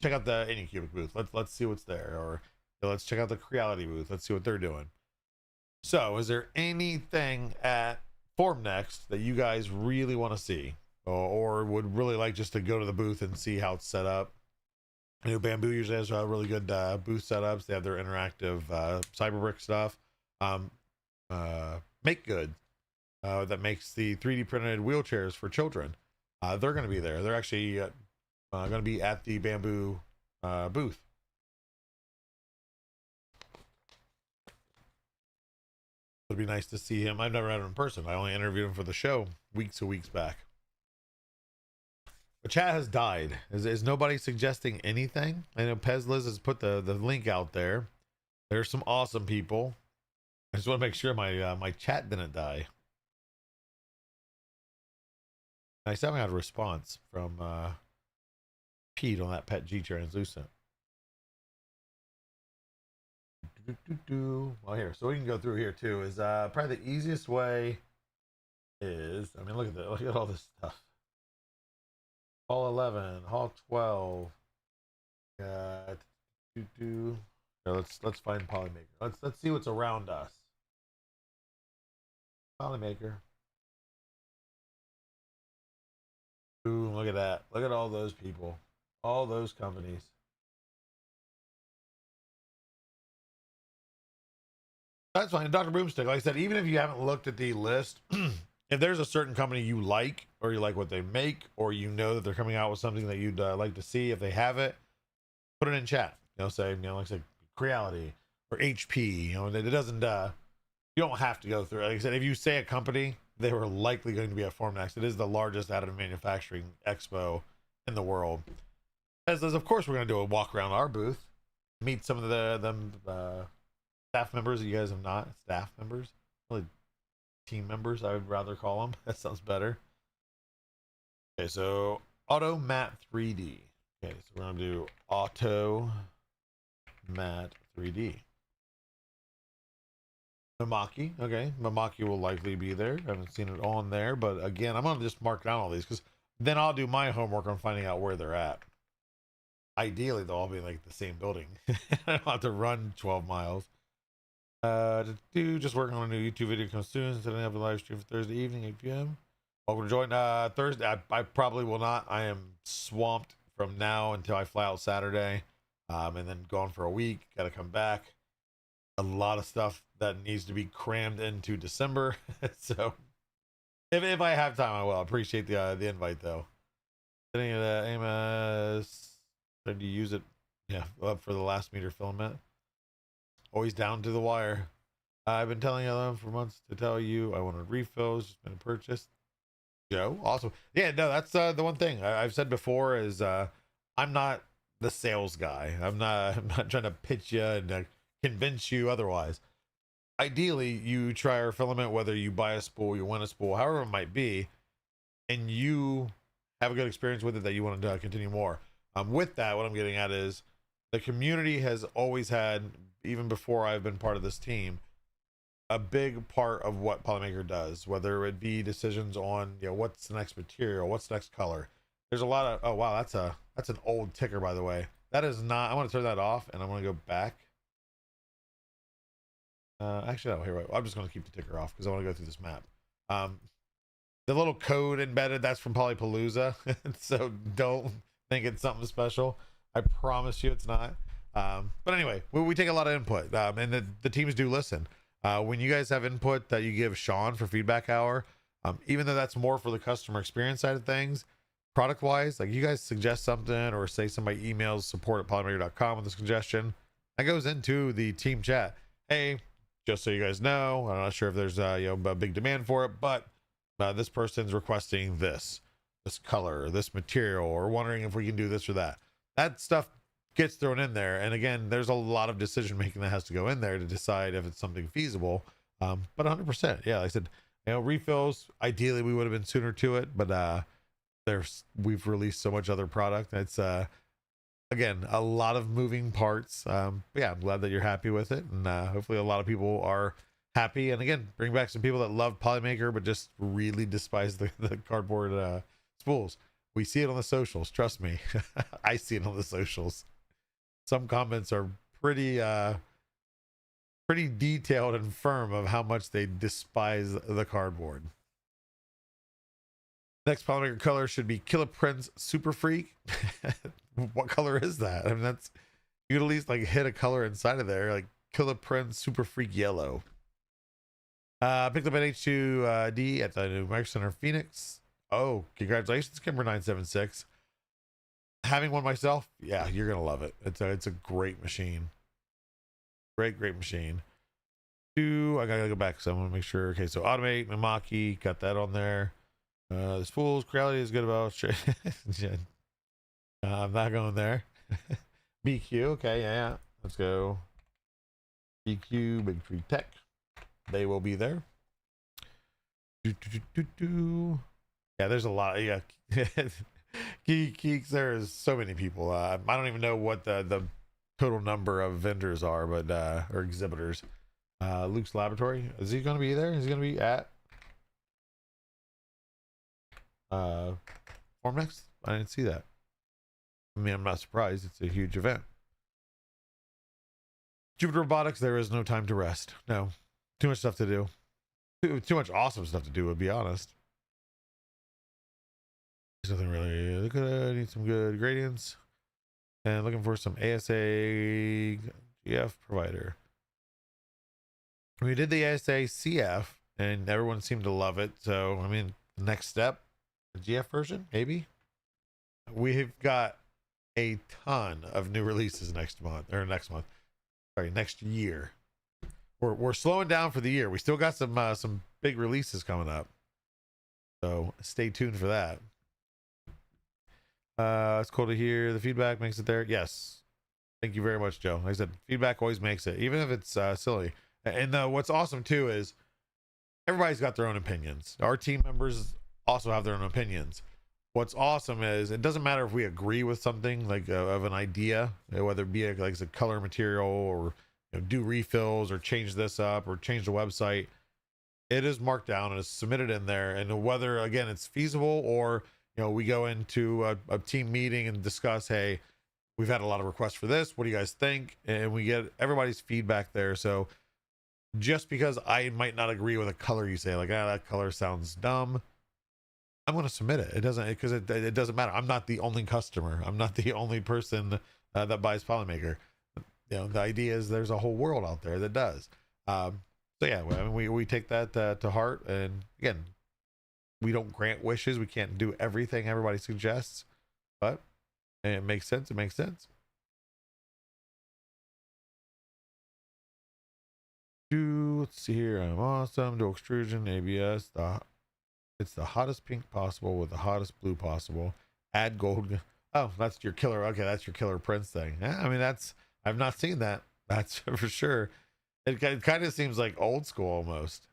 check out the Anycubic booth. Let's see what's there, or let's check out the Creality booth. Let's see what they're doing. So is there anything at Formnext that you guys really want to see, or would really like just to go to the booth and see how it's set up? I know Bamboo usually has really good booth setups. They have their interactive Cyberbrick stuff. Make Good, that makes the 3D printed wheelchairs for children. They're going to be there. They're actually going to be at the Bamboo booth. It'd be nice to see him. I've never had him in person. I only interviewed him for the show weeks back. The chat has died. Is nobody suggesting anything? I know Pezliz has put the link out there. There's some awesome people. I just want to make sure my my chat didn't die. I still haven't had a response from Pete on that Pet G translucent. Well, here, so we can go through here too. Is probably the easiest way is, I mean, look at all this stuff. Hall 11, Hall 12. Let's find Polymaker. Let's see what's around us. Polymaker. Boom! Look at that. Look at all those people. All those companies. That's fine. Dr. Broomstick, like I said, even if you haven't looked at the list, if there's a certain company you like, or you like what they make, or that they're coming out with something that you'd like to see, if they have it, put it in chat. Say, like I said, Creality or HP. It doesn't. You don't have to go through. Like I said, if you say a company, they were likely going to be at Formnext. It is the largest additive manufacturing expo in the world. As of course, we're going to do a walk around our booth, meet some of the staff members that you guys have not. Staff members, really team members, I would rather call them. That sounds better. Okay, so Auto Matte 3D. Okay, so we're going to do Auto Matte 3D. Mamaki, okay. Mamaki will likely be there. I haven't seen it on there, but again, I'm gonna just mark down all these because then I'll do my homework on finding out where they're at. Ideally, they'll all be like the same building. I don't have to run 12 miles. Just working on a new YouTube video comes soon. Instead, I have a live stream for Thursday evening, 8 p.m. Welcome to join Thursday. I probably will not. I am swamped from now until I fly out Saturday, and then gone for a week. Got to come back. A lot of stuff that needs to be crammed into December. So if I have time, I will. Appreciate the invite though. Sitting at Amos, trying to use it, yeah, up for the last meter filament. Always down to the wire. I've been telling them for months to tell you I wanted refills. Just been purchased. Joe, awesome. Yeah, no, that's the one thing I've said before is I'm not the sales guy. I'm not trying to pitch you and convince you otherwise. Ideally, you try our filament, whether you buy a spool, you win a spool, however it might be, and you have a good experience with it that you want to continue more. With that, what I'm getting at is the community has always had, even before I've been part of this team, a big part of what Polymaker does, whether it be decisions on, you know, what's the next material, what's the next color. There's a lot of, oh wow, that's an old ticker, by the way. That is not, I want to turn that off and I want to go back. Actually, no, here, I'm just going to keep the ticker off because I want to go through this map. The little code embedded, that's from Polypalooza. So don't think it's something special. I promise you it's not. But anyway, we take a lot of input, and the teams do listen. When you guys have input that you give Sean for feedback hour, even though that's more for the customer experience side of things, product wise, like you guys suggest something or say somebody emails support@polymaker.com with a suggestion, that goes into the team chat. Hey, just so you guys know, I'm not sure if there's a big demand for it, but this person's requesting this color, this material, or wondering if we can do this or that. That stuff gets thrown in there, and again, there's a lot of decision making that has to go in there to decide if it's something feasible. But 100%, yeah, like I said, refills, ideally we would have been sooner to it, but we've released so much other product. It's again, a lot of moving parts. But yeah, I'm glad that you're happy with it, and hopefully a lot of people are happy. And again, bring back some people that love Polymaker but just really despise the cardboard spools. We see it on the socials, trust me. I see it on the socials. Some comments are pretty detailed and firm of how much they despise the cardboard. Next Polymaker color should be Killer Prince Super Freak. What color is that? I mean, that's, you could at least like hit a color inside of there, like Killer Prince Super Freak Yellow. Picked up an H2D at the New Micro Center Phoenix. Oh, congratulations, Kimber976. Having one myself, yeah, you're gonna love it. It's a great machine. Great machine. I gotta go back, so I want to make sure. Okay, so automate, Mimaki, got that on there. This fool's reality is good about I'm not going there. BQ, okay, yeah. Let's go. BQ, Big Tree Tech. They will be there. Yeah, there's a lot. Yeah. Geeks, there's so many people. I don't even know what the total number of vendors are, but or exhibitors. Luke's Laboratory, is he going to be there? Is he going to be at Formnext? I didn't see that. I mean, I'm not surprised. It's a huge event. Jupiter Robotics, there is no time to rest. No, too much stuff to do. Too much awesome stuff to do, to be honest. There's nothing really good. Need some good gradients. And looking for some ASA GF provider. We did the ASA CF and everyone seemed to love it. So, I mean, the next step, the GF version, maybe. We've got a ton of new releases next month. Sorry, next year. We're slowing down for the year. We still got some big releases coming up. So stay tuned for that. It's cool to hear the feedback makes it there. Yes. Thank you very much, Joe. Like I said, feedback always makes it, even if it's silly. And what's awesome too is everybody's got their own opinions. Our team members also have their own opinions. What's awesome is it doesn't matter if we agree with something like of an idea, whether it be like a color material or do refills or change this up or change the website. It is marked down and is submitted in there, and whether again it's feasible or we go into a team meeting and discuss, hey, we've had a lot of requests for this, what do you guys think? And we get everybody's feedback there. So just because I might not agree with a color you say, like, that color sounds dumb, I'm going to submit it. It doesn't, because it doesn't matter. I'm not the only customer. I'm not the only person that buys Polymaker. You know, the idea is there's a whole world out there that does. So yeah, I mean, we take that to heart. And again, we don't grant wishes. We can't do everything everybody suggests, but it makes sense. It makes sense. Let's see here. I'm awesome. Dual extrusion, ABS. It's the hottest pink possible with the hottest blue possible. Add gold. Oh, that's your killer. Okay, that's your killer Prince thing. Yeah, I mean, I've not seen that. That's for sure. It kind of seems like old school almost.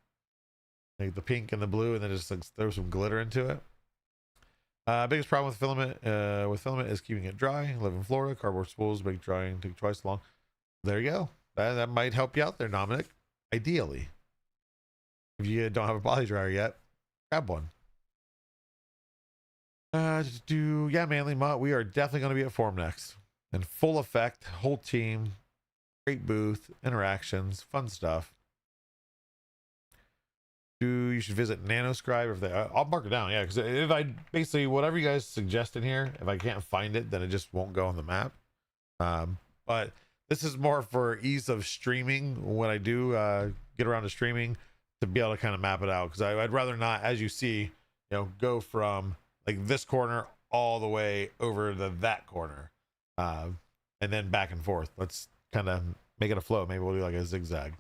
Like the pink and the blue, and then just like throw some glitter into it. Biggest problem with filament is keeping it dry. I live in Florida. Cardboard spools make drying take twice as long. There you go. That might help you out there, Dominic. Ideally, if you don't have a poly dryer yet, grab one. Yeah, Manly Mutt. We are definitely going to be at Forum next, in full effect. Whole team, great booth, interactions, fun stuff. You should visit Nanoscribe if they. I'll mark it down. Yeah, because if I basically whatever you guys suggest in here, if I can't find it, then it just won't go on the map. But this is more for ease of streaming when I do get around to streaming, to be able to kind of map it out, because I'd rather not, as you see, you know, go from like this corner all the way over to that corner, and then back and forth. Let's kind of make it a flow. Maybe we'll do like a zigzag.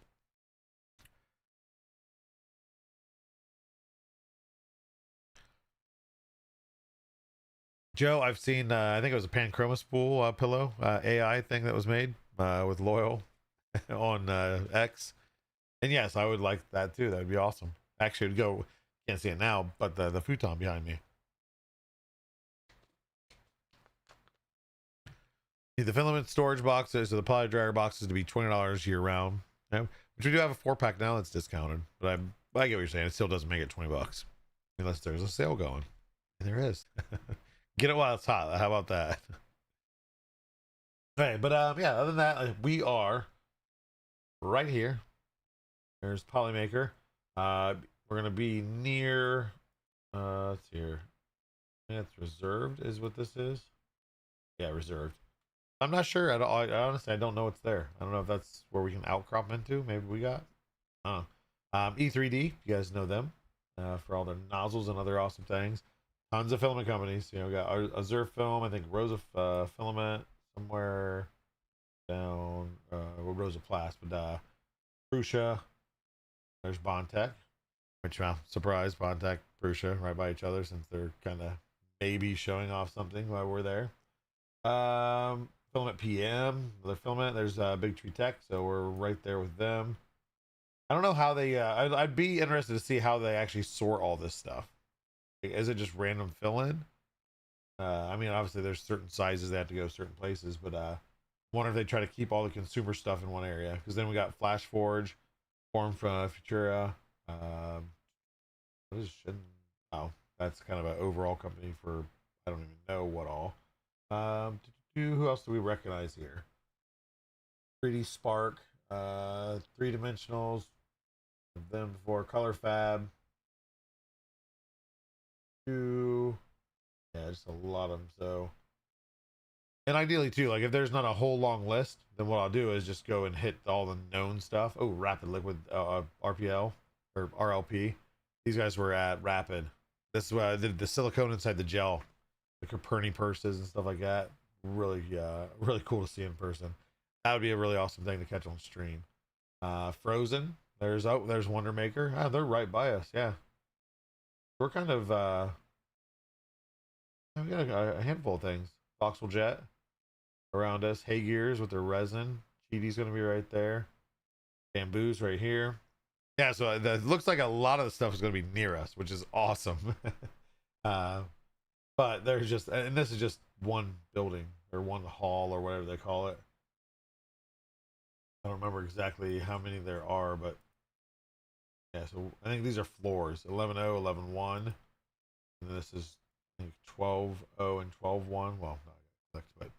Joe, I've seen I think it was a Panchroma spool pillow AI thing that was made with Loyal on X. And yes, I would like that too. That would be awesome. Actually, it would go, can't see it now, but the futon behind me. The filament storage boxes or the poly dryer boxes to be $20 year round. Yeah, which we do have a 4-pack now that's discounted, but I get what you're saying. It still doesn't make it $20 unless there's a sale going. And there is. Get it while it's hot. How about that? Okay, but yeah, other than that, we are right here. There's Polymaker. We're gonna be near let's see here. I think it's reserved is what this is. Yeah, reserved. I'm not sure at all. Honestly, I don't know what's there. I don't know if that's where we can outcrop into. Maybe we got E3D, you guys know them for all their nozzles and other awesome things. Tons of filament companies. You know, we got Azure Film, I think Rosa Filament somewhere down, well, Rosa Plast, but Prusa. There's Bondtech, which surprise, Bondtech, Prusa, right by each other, since they're kind of maybe showing off something while we're there. Filament PM, their filament. There's Big Tree Tech, so we're right there with them. I don't know how they. I'd be interested to see how they actually sort all this stuff. Is it just random fill in? I mean, obviously there's certain sizes they have to go certain places, but wonder if they try to keep all the consumer stuff in one area, because then we got Flash Forge, Form from Futura. What is oh, that's kind of an overall company for I don't even know what all. Who else do we recognize here? 3D Spark, 3Dimensionals, them before Color Fab. Yeah, just a lot of them. So, and ideally too, like if there's not a whole long list, then what I'll do is just go and hit all the known stuff. Oh, Rapid Liquid RPL or RLP. These guys were at Rapid. This is why I did the silicone inside the gel, the Coperni purses and stuff like that. Really, really cool to see in person. That would be a really awesome thing to catch on stream. Frozen. There's Wonder Maker. Ah, they're right by us. Yeah, we're kind of we got a handful of things. Voxel Jet around us. Hay Gears with their resin. GD's gonna be right there. Bamboo's right here. Yeah, so it looks like a lot of the stuff is gonna be near us, which is awesome. But there's just, and this is just one building or one hall or whatever they call it. I don't remember exactly how many there are, but yeah, so I think these are floors 11.0, 11.1, and this is I think 12.0 and 12.1. Well, not but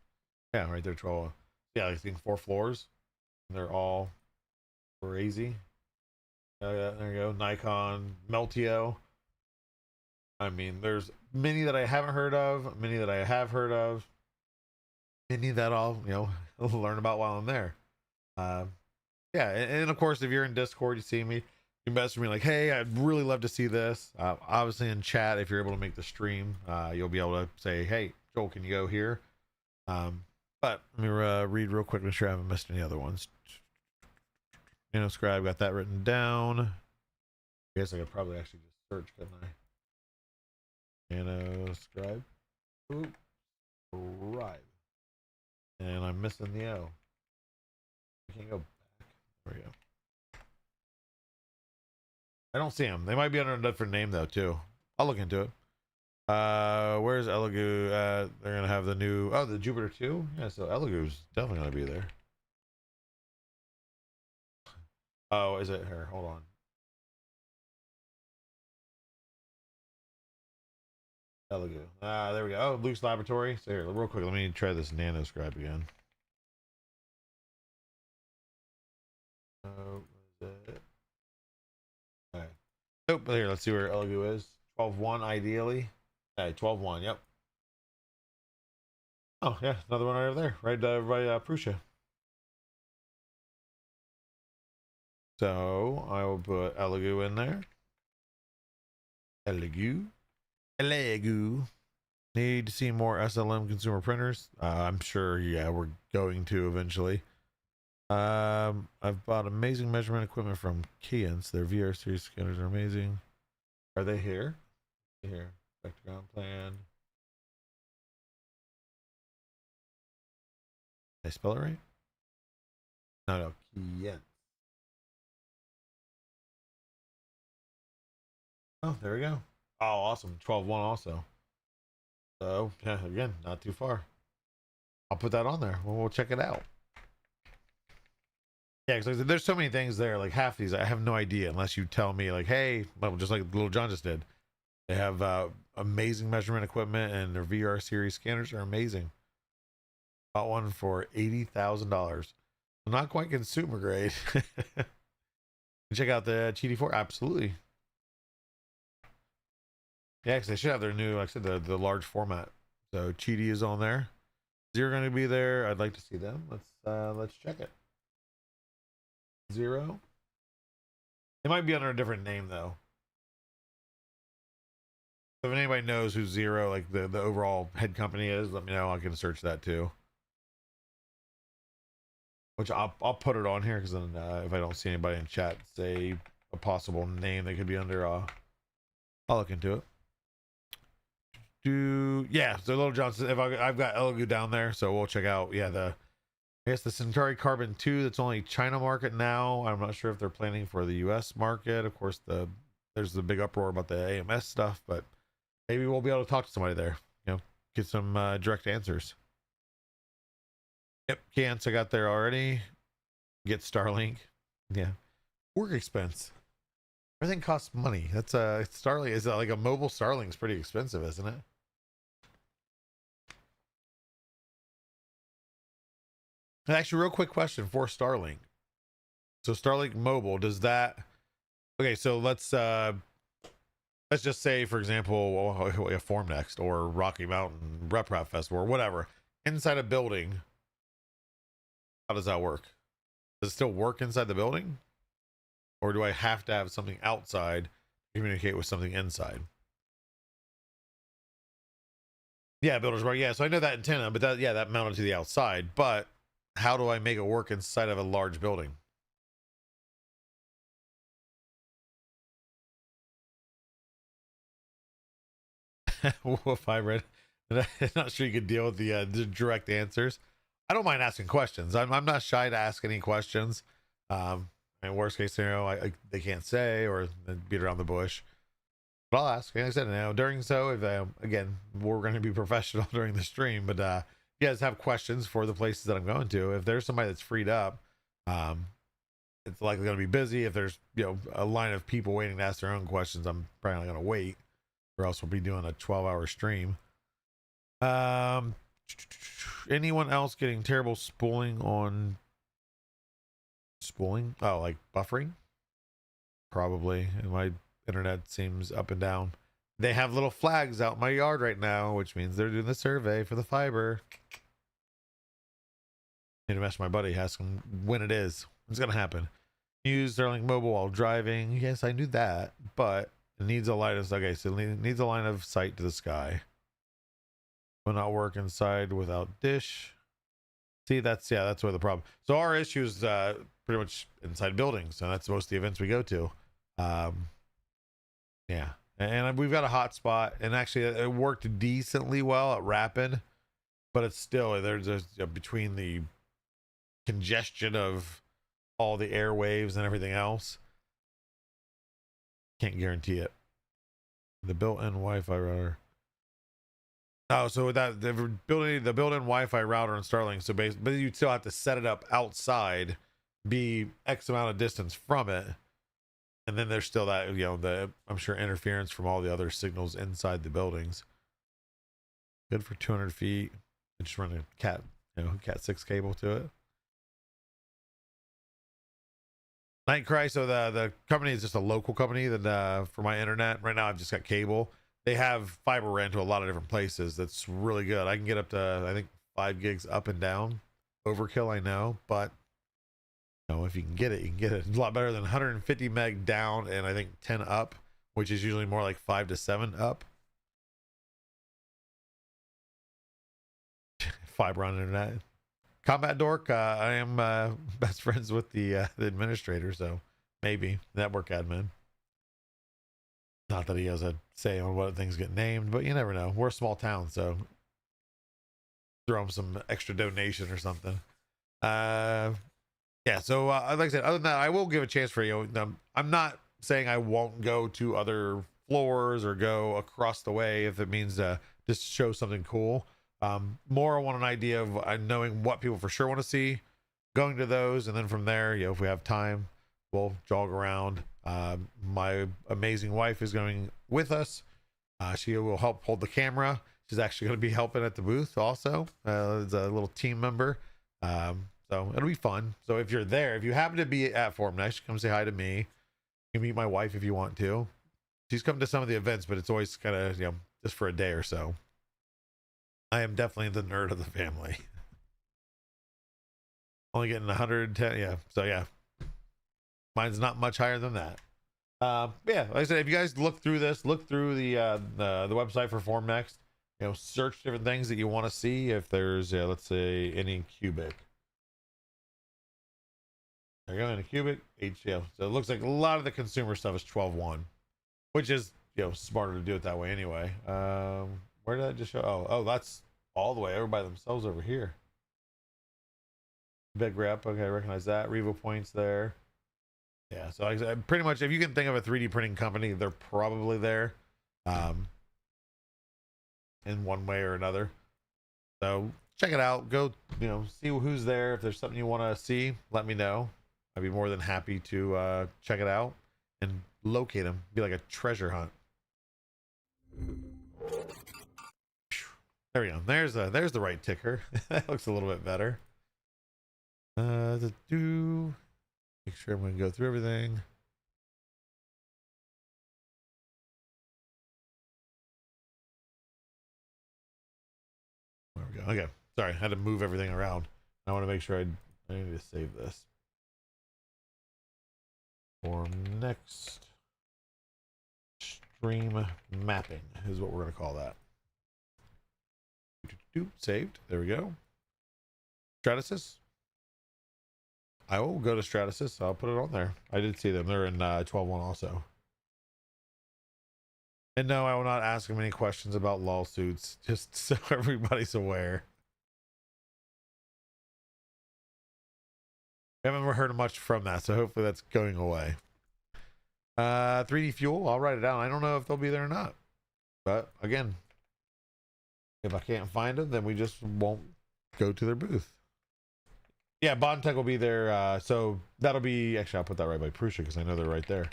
yeah, right there, 12. Yeah, I think 4 floors. And they're all crazy. Yeah, there you go. Nikon, Meltio. I mean, there's many that I haven't heard of, many that I have heard of, many that I'll, learn about while I'm there. Uh, yeah, and of course, if you're in Discord, you see me, you message me like, hey, I'd really love to see this. Obviously, in chat, if you're able to make the stream, you'll be able to say, hey, Joel, can you go here? But let me read real quick, make sure I haven't missed any other ones. Scribe, got that written down. I guess I could probably actually just search, couldn't I? Scribe. Ooh, scribe. And I'm missing the O. I can't go back. There we go. I don't see them. They might be under a different name though too. I'll look into it. Where's Elegoo? They're gonna have the new the Jupiter 2. Yeah, so Elegoo's definitely gonna be there. Oh, is it here? Hold on. Elegoo. There we go. Oh, Luke's Laboratory. So here, real quick, let me try this nano scribe again. Oh, is it? Okay. Oh, here, let's see where Elegoo is. 12-1 ideally. Okay, 12-1, yep. Oh, yeah, another one right over there. Right by Prussia. So I will put Elegoo in there. Elegoo. Need to see more SLM consumer printers. I'm sure, yeah, we're going to eventually. I've bought amazing measurement equipment from Keyence. Their VR series scanners are amazing. Are they here? Here. Vector ground plan. Did I spell it right? No, Keyence. Oh, there we go. Oh, awesome. 12-1 also. So, yeah, again, not too far. I'll put that on there. We'll check it out. Yeah, because there's so many things there. Like half these, I have no idea unless you tell me, like, hey, well, just like Little John just did. They have amazing measurement equipment, and their VR series scanners are amazing. Bought one for $80,000. Not quite consumer grade. Check out the GT4. Absolutely. Yeah, because they should have their new, like I said, the large format. So Cheaty is on there. Zero going to be there. I'd like to see them. Let's check it. Zero. It might be under a different name though. If anybody knows who Zero, like the overall head company is, let me know. I can search that too. Which I'll put it on here because then if I don't see anybody in chat say a possible name they could be under, I'll look into it. Yeah, so Little Johnson, if I've got Elegoo down there, so we'll check out. Yeah, I guess the Centauri Carbon 2 that's only China market now. I'm not sure if they're planning for the US market. Of course, there's the big uproar about the AMS stuff, but maybe we'll be able to talk to somebody there, get some direct answers. Yep, Keyence I got there already. Get Starlink. Yeah. Work expense. Everything costs money. That's Starlink is like a mobile Starlink's pretty expensive, isn't it? And actually, real quick question for Starlink. So Starlink Mobile, does that? Okay, so let's just say, for example, a Formnext or Rocky Mountain RepRap Festival or whatever inside a building. How does that work? Does it still work inside the building, or do I have to have something outside to communicate with something inside? Yeah, builders right. Yeah, so I know that antenna, but that mounted to the outside. But how do I make it work inside of a large building? If I read, I'm not sure you could deal with the direct answers. I don't mind asking questions. I'm not shy to ask any questions. And worst case scenario, they can't say or beat around the bush. But I'll ask. Like I said, during if again, we're going to be professional during the stream, but you guys have questions for the places that I'm going to. If there's somebody that's freed up, it's likely going to be busy. If there's a line of people waiting to ask their own questions, I'm probably not going to wait, or else we'll be doing a 12-hour stream. Anyone else getting terrible spooling? Oh, like buffering? Probably. And my internet seems up and down. They have little flags out in my yard right now, which means they're doing the survey for the fiber. Need to message my buddy, ask him when it is. It's gonna happen. Use Starlink mobile while driving. Yes, I knew that, but it needs a line of, okay, so it needs a line of sight to the sky. Will not work inside without dish. See, that's where the problem. So our issue is pretty much inside buildings, and that's most of the events we go to. Yeah, and we've got a hot spot, and actually it worked decently well at Rapid, but it's still there's between the congestion of all the airwaves and everything else. Can't guarantee it. The built-in Wi-Fi router. Oh, so with that, the built-in Wi-Fi router and Starlink. So basically, but you'd still have to set it up outside, be X amount of distance from it, and then there's still that, you know, the, I'm sure, interference from all the other signals inside the buildings. Good for 200 feet. I just run a Cat 6 cable to it. Nightcry. So the company is just a local company that for my internet right now, I've just got cable. They have fiber ran to a lot of different places. That's really good. I can get up to, I think, 5 gigs up and down. Overkill, I know, but you know, if you can get it, you can get it. It's a lot better than 150 meg down and I think 10 up, which is usually more like 5 to 7 up. Fiber on internet. Combat Dork, I am best friends with the administrator, so maybe network admin. Not that he has a say on what things get named, but you never know. We're a small town, so throw him some extra donation or something. Yeah, so like I said, other than that, I will give a chance for you. I'm not saying I won't go to other floors or go across the way if it means just show something cool. More I want an idea of knowing what people for sure want to see, going to those, and then from there, you know, if we have time, we'll jog around. My amazing wife is going with us. She will help hold the camera. She's actually going to be helping at the booth also as a little team member. So it'll be fun. So if you're there, if you happen to be at Forum Next, come say hi to me. You can meet my wife if you want to. She's come to some of the events, but it's always kind of, you know, just for a day or so. I am definitely the nerd of the family. Only getting 110. Yeah. So yeah, mine's not much higher than that. Yeah, like I said, if you guys look through this, look through the website for Form Next, you know, search different things that you want to see. If there's, let's say, any cubic. There you go, in a cubic, HCL. So it looks like a lot of the consumer stuff is 12.1, which is, you know, smarter to do it that way anyway. Where did that just show? Oh, that's all the way over by themselves over here. Big rep. Okay, I recognize that. Revo points there. Yeah, so like I said, pretty much if you can think of a 3D printing company, they're probably there in one way or another. So check it out. Go, you know, see who's there. If there's something you want to see, let me know. I'd be more than happy to check it out and locate them. Be like a treasure hunt. There we go. There's the right ticker. That looks a little bit better. Make sure I'm going to go through everything. There we go. Okay. Sorry, I had to move everything around. I want to make sure I need to save this. For next stream mapping is what we're going to call that. Saved. There we go. Stratasys. I will go to Stratasys. I'll put it on there. I did see them. They're in 12.1 also. And no, I will not ask them any questions about lawsuits, just so everybody's aware. I haven't heard much from that, so hopefully that's going away. 3D Fuel, I'll write it down. I don't know if they'll be there or not. But again, if I can't find them, then we just won't go to their booth. Yeah, Bontech will be there. So that'll be, actually, I'll put that right by Prusa because I know they're right there.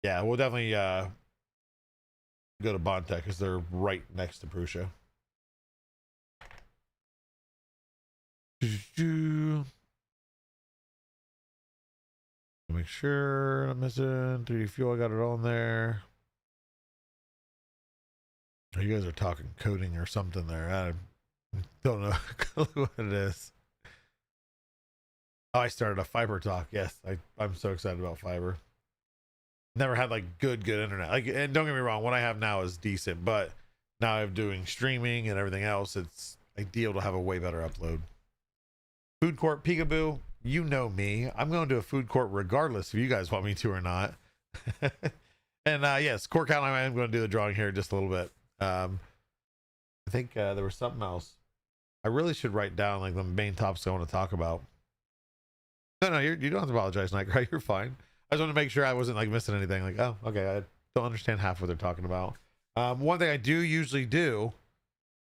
Yeah, we'll definitely go to Bontech because they're right next to Prusa. Make sure I'm missing 3D Fuel. I got it all in there. Oh, you guys are talking coding or something there. I don't know what it is. Oh, I started a fiber talk. Yes, I'm so excited about fiber. Never had like good internet. Like, and don't get me wrong, what I have now is decent, but now I'm doing streaming and everything else. It's ideal to have a way better upload. Food court peekaboo. You know me. I'm going to a food court regardless if you guys want me to or not. And yes, court count. I am going to do the drawing here just a little bit. I think there was something else. I really should write down like the main topics I want to talk about. No, you don't have to apologize, Nike. Right? You're fine. I just want to make sure I wasn't like missing anything. Like, oh, okay, I don't understand half what they're talking about. One thing I do usually do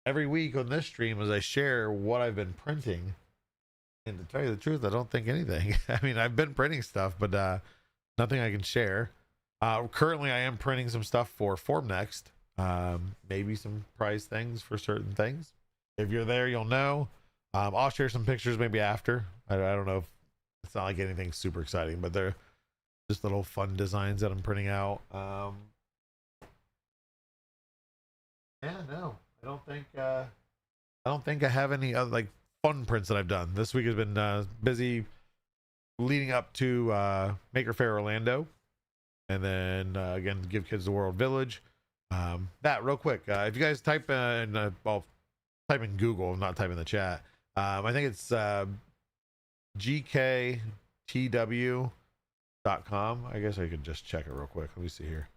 every week on this stream is I share what I've been printing. And to tell you the truth, I don't think anything. I mean, I've been printing stuff, but nothing I can share. Currently, I am printing some stuff for Formnext. Maybe some prize things for certain things. If you're there, you'll know. I'll share some pictures maybe after. I don't know if it's not like anything super exciting, but they're just little fun designs that I'm printing out. Yeah, no, I don't think I have any other like fun prints that I've done. This week has been busy leading up to Maker Faire Orlando, and then again, Give Kids the World Village. That real quick, if you guys type in type in Google, not type in the chat. I think it's gktw.com. I guess I could just check it real quick. Let me see here.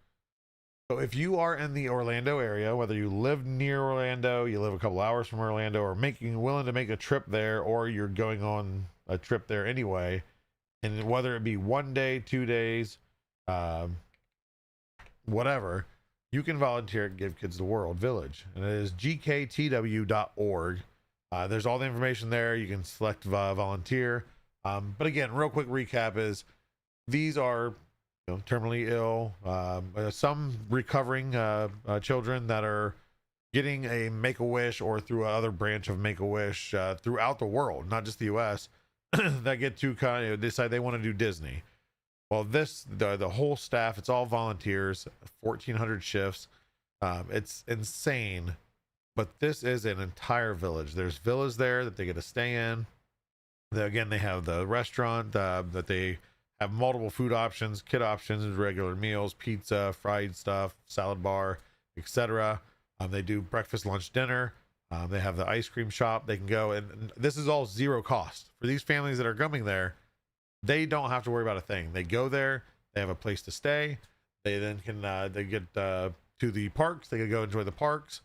So if you are in the Orlando area, whether you live near Orlando, you live a couple hours from Orlando, or willing to make a trip there, or you're going on a trip there anyway, and whether it be 1 day, 2 days, whatever, you can volunteer at Give Kids the World Village, and it is gktw.org. There's all the information there. You can select volunteer. But again, real quick recap is these are terminally ill, some recovering children that are getting a Make-A-Wish or through another branch of Make-A-Wish throughout the world, not just the US, that get to kind of decide they want to do Disney. Well, the whole staff, it's all volunteers, 1,400 shifts. It's insane, but this is an entire village. There's villas there that they get to stay in. Again, they have the restaurant that they have multiple food options, kid options, regular meals, pizza, fried stuff, salad bar, etc. They do breakfast, lunch, dinner. They have the ice cream shop. They can go, and this is all zero cost for these families that are coming there. They don't have to worry about a thing. They go there. They have a place to stay. They then can they get to the parks. They can go enjoy the parks,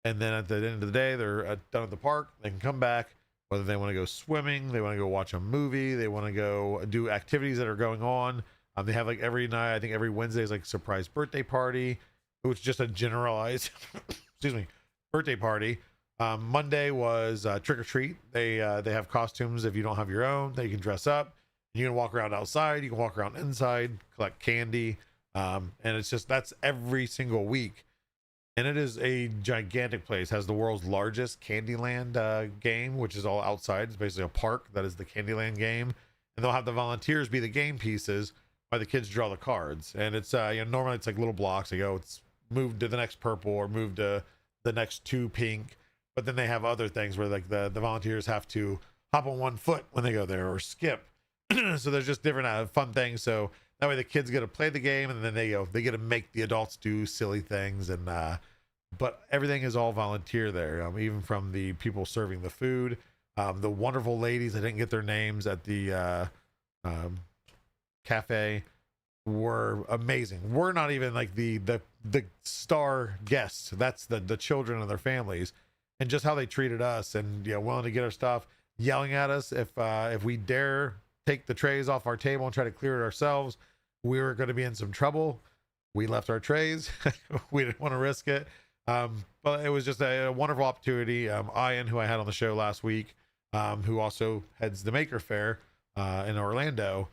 and then at the end of the day, they're done at the park. They can come back. Whether they want to go swimming, they want to go watch a movie, they want to go do activities that are going on. They have like every night, I think every Wednesday is like surprise birthday party, which is just a generalized, excuse me, birthday party. Monday was trick or treat. They have costumes. If you don't have your own, that you can dress up. You can walk around outside. You can walk around inside, collect candy, and it's just that's every single week. And it is a gigantic place. Has the world's largest Candyland game, which is all outside. It's basically a park that is the Candyland game, and they'll have the volunteers be the game pieces while the kids draw the cards. And it's normally it's like little blocks. They go, it's moved to the next purple or moved to the next 2 pink. But then they have other things where like the volunteers have to hop on 1 foot when they go there or skip. So there's just different fun things. So that way the kids get to play the game, and then they get to make the adults do silly things. And but everything is all volunteer there, even from the people serving the food, the wonderful ladies, I didn't get their names, at the cafe were amazing. We're not even like the star guests. That's the children and their families, and just how they treated us, and willing to get our stuff, yelling at us if we dare take the trays off our table and try to clear it ourselves. We were going to be in some trouble. We left our trays. We didn't want to risk it. But it was just a wonderful opportunity. Ian, who I had on the show last week, who also heads the Maker Faire in Orlando,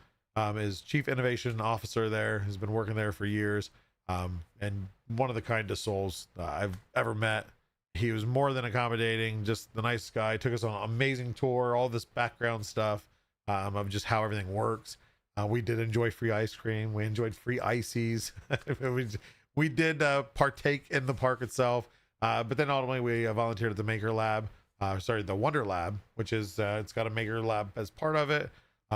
is Chief Innovation Officer there, has been working there for years, and one of the kindest souls I've ever met. He was more than accommodating, just the nicest guy. Took us on an amazing tour, all this background stuff of just how everything works. We did enjoy free ice cream. We enjoyed free ices. We did partake in the park itself. But then ultimately we volunteered at the Maker Lab, the Wonder Lab, which is it's got a Maker Lab as part of it.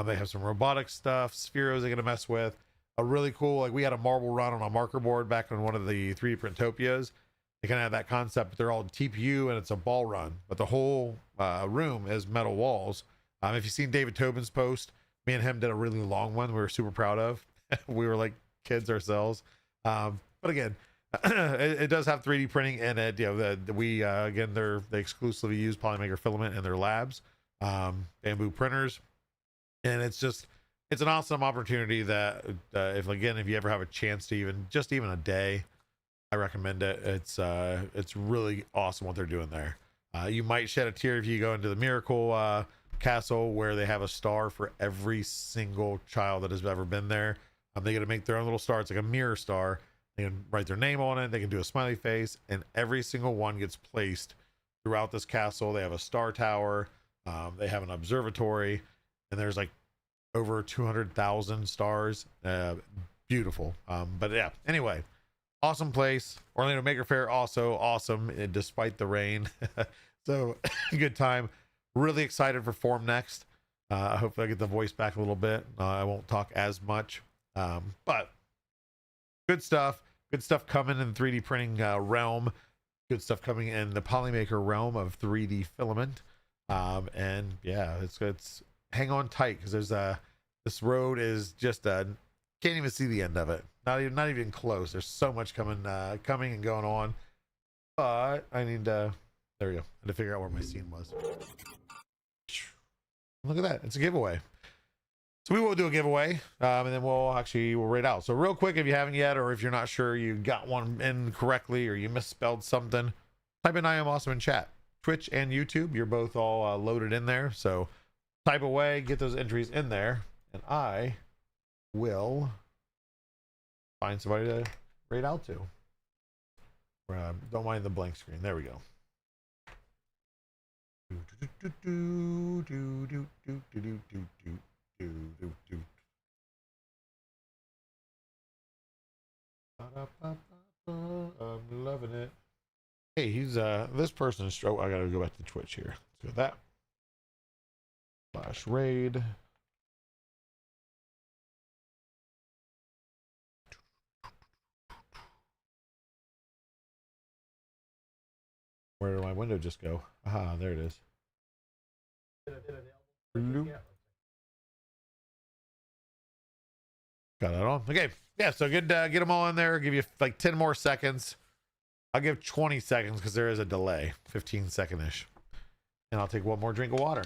They have some robotic stuff, spheros they're gonna mess with. A really cool, like we had a marble run on a marker board back on one of the 3D Printopias. They kind of have that concept, but they're all TPU and it's a ball run, but the whole room is metal walls. If you've seen David Tobin's post, me and him did a really long one we were super proud of. We were like kids ourselves. But again, it does have 3D printing in it. You know, again, they exclusively use Polymaker filament in their labs, bamboo printers, and it's an awesome opportunity that if you ever have a chance to even a day, I recommend it. It's really awesome what they're doing there. You might shed a tear if you go into the Miracle Castle, where they have a star for every single child that has ever been there. They get to make their own little star. It's like a mirror star. They can write their name on it. They can do a smiley face, and every single one gets placed throughout this castle. They have a star tower. They have an observatory, and there's like over 200,000 stars. Beautiful. But yeah, anyway, awesome place. Orlando Maker Faire, also awesome, despite the rain. So good time. Really excited for Form Next. Hopefully I get the voice back a little bit. I won't talk as much, but good stuff coming in the 3D printing realm. Good stuff coming in the Polymaker realm of 3D filament. And yeah, it's hang on tight, because there's this road is just can't even see the end of it. Not even close. There's so much coming and going on. But I need to, there we go. I had to figure out where my scene was. Look at that. It's a giveaway. So we will do a giveaway, and then we'll rate out. So real quick, if you haven't yet, or if you're not sure you got one incorrectly or you misspelled something, type in I am awesome in chat. Twitch and YouTube, you're both all loaded in there. So type away, get those entries in there, and I will find somebody to rate out to. Don't mind the blank screen. There we go. I'm loving it. Hey, he's this person is I gotta go back to Twitch here. Let's go that. / raid. Where did my window just go? Aha, there it is. Got that on. Okay. Yeah, so good. Get them all in there. Give you like 10 more seconds. I'll give 20 seconds because there is a delay. 15-second-ish. And I'll take one more drink of water.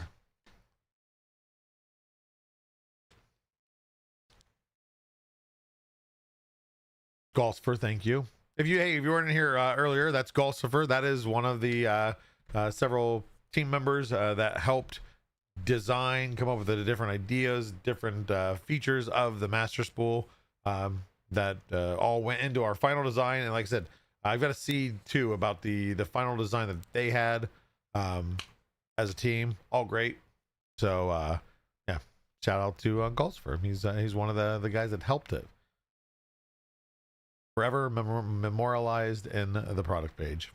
Golfer, thank you. If you weren't here earlier, that's Golfer. That is one of the several team members that helped design, come up with the different ideas, different features of the master spool that all went into our final design. And like I said, I've got a seed too about the final design that they had as a team. All great. So yeah, shout out to Golfer. He's one of the guys that helped it. Forever memorialized in the product page.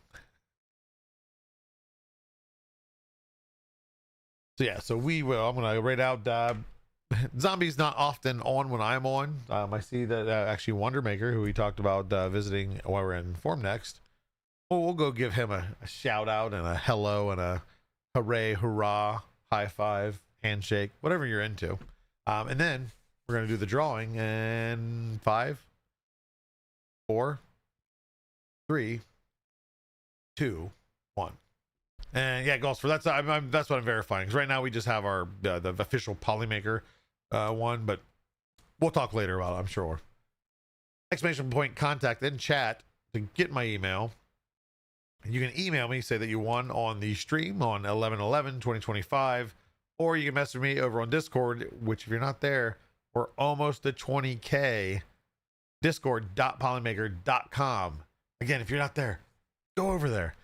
So yeah, so I'm gonna rate out Zombie's not often on when I'm on. I see that actually Wonder Maker, who we talked about visiting while we're in Form Next, we'll go give him a shout out and a hello and a hooray, hurrah, high five, handshake, whatever you're into. And then we're gonna do the drawing in 5, 4, 3, 2, 1. And yeah, Golfer, that's what I'm verifying, because right now we just have our the official Polymaker one, but we'll talk later about it, I'm sure. Exclamation point contact in chat to get my email. You can email me, say that you won on the stream on 11/11/2025, or you can message me over on Discord, which if you're not there, we're almost at 20K. Discord.polymaker.com. Again, if you're not there, go over there.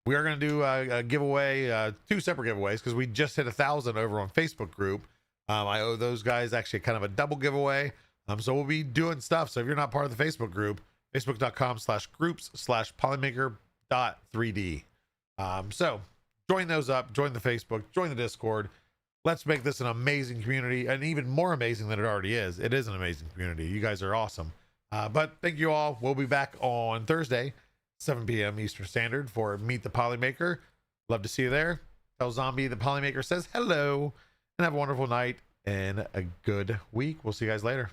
We are going to do a giveaway, 2 separate giveaways, because we just hit 1,000 over on Facebook group. I owe those guys actually kind of a double giveaway. So we'll be doing stuff. So if you're not part of the Facebook group, facebook.com/groups/Polymaker hangout.3D. So join those up, join the Facebook, join the Discord. Let's make this an amazing community, and even more amazing than it already is. It is an amazing community. You guys are awesome. But thank you all. We'll be back on Thursday, 7 p.m. Eastern Standard for Meet the Polymaker. Love to see you there. Tell Zombie the Polymaker says hello, and have a wonderful night and a good week. We'll see you guys later.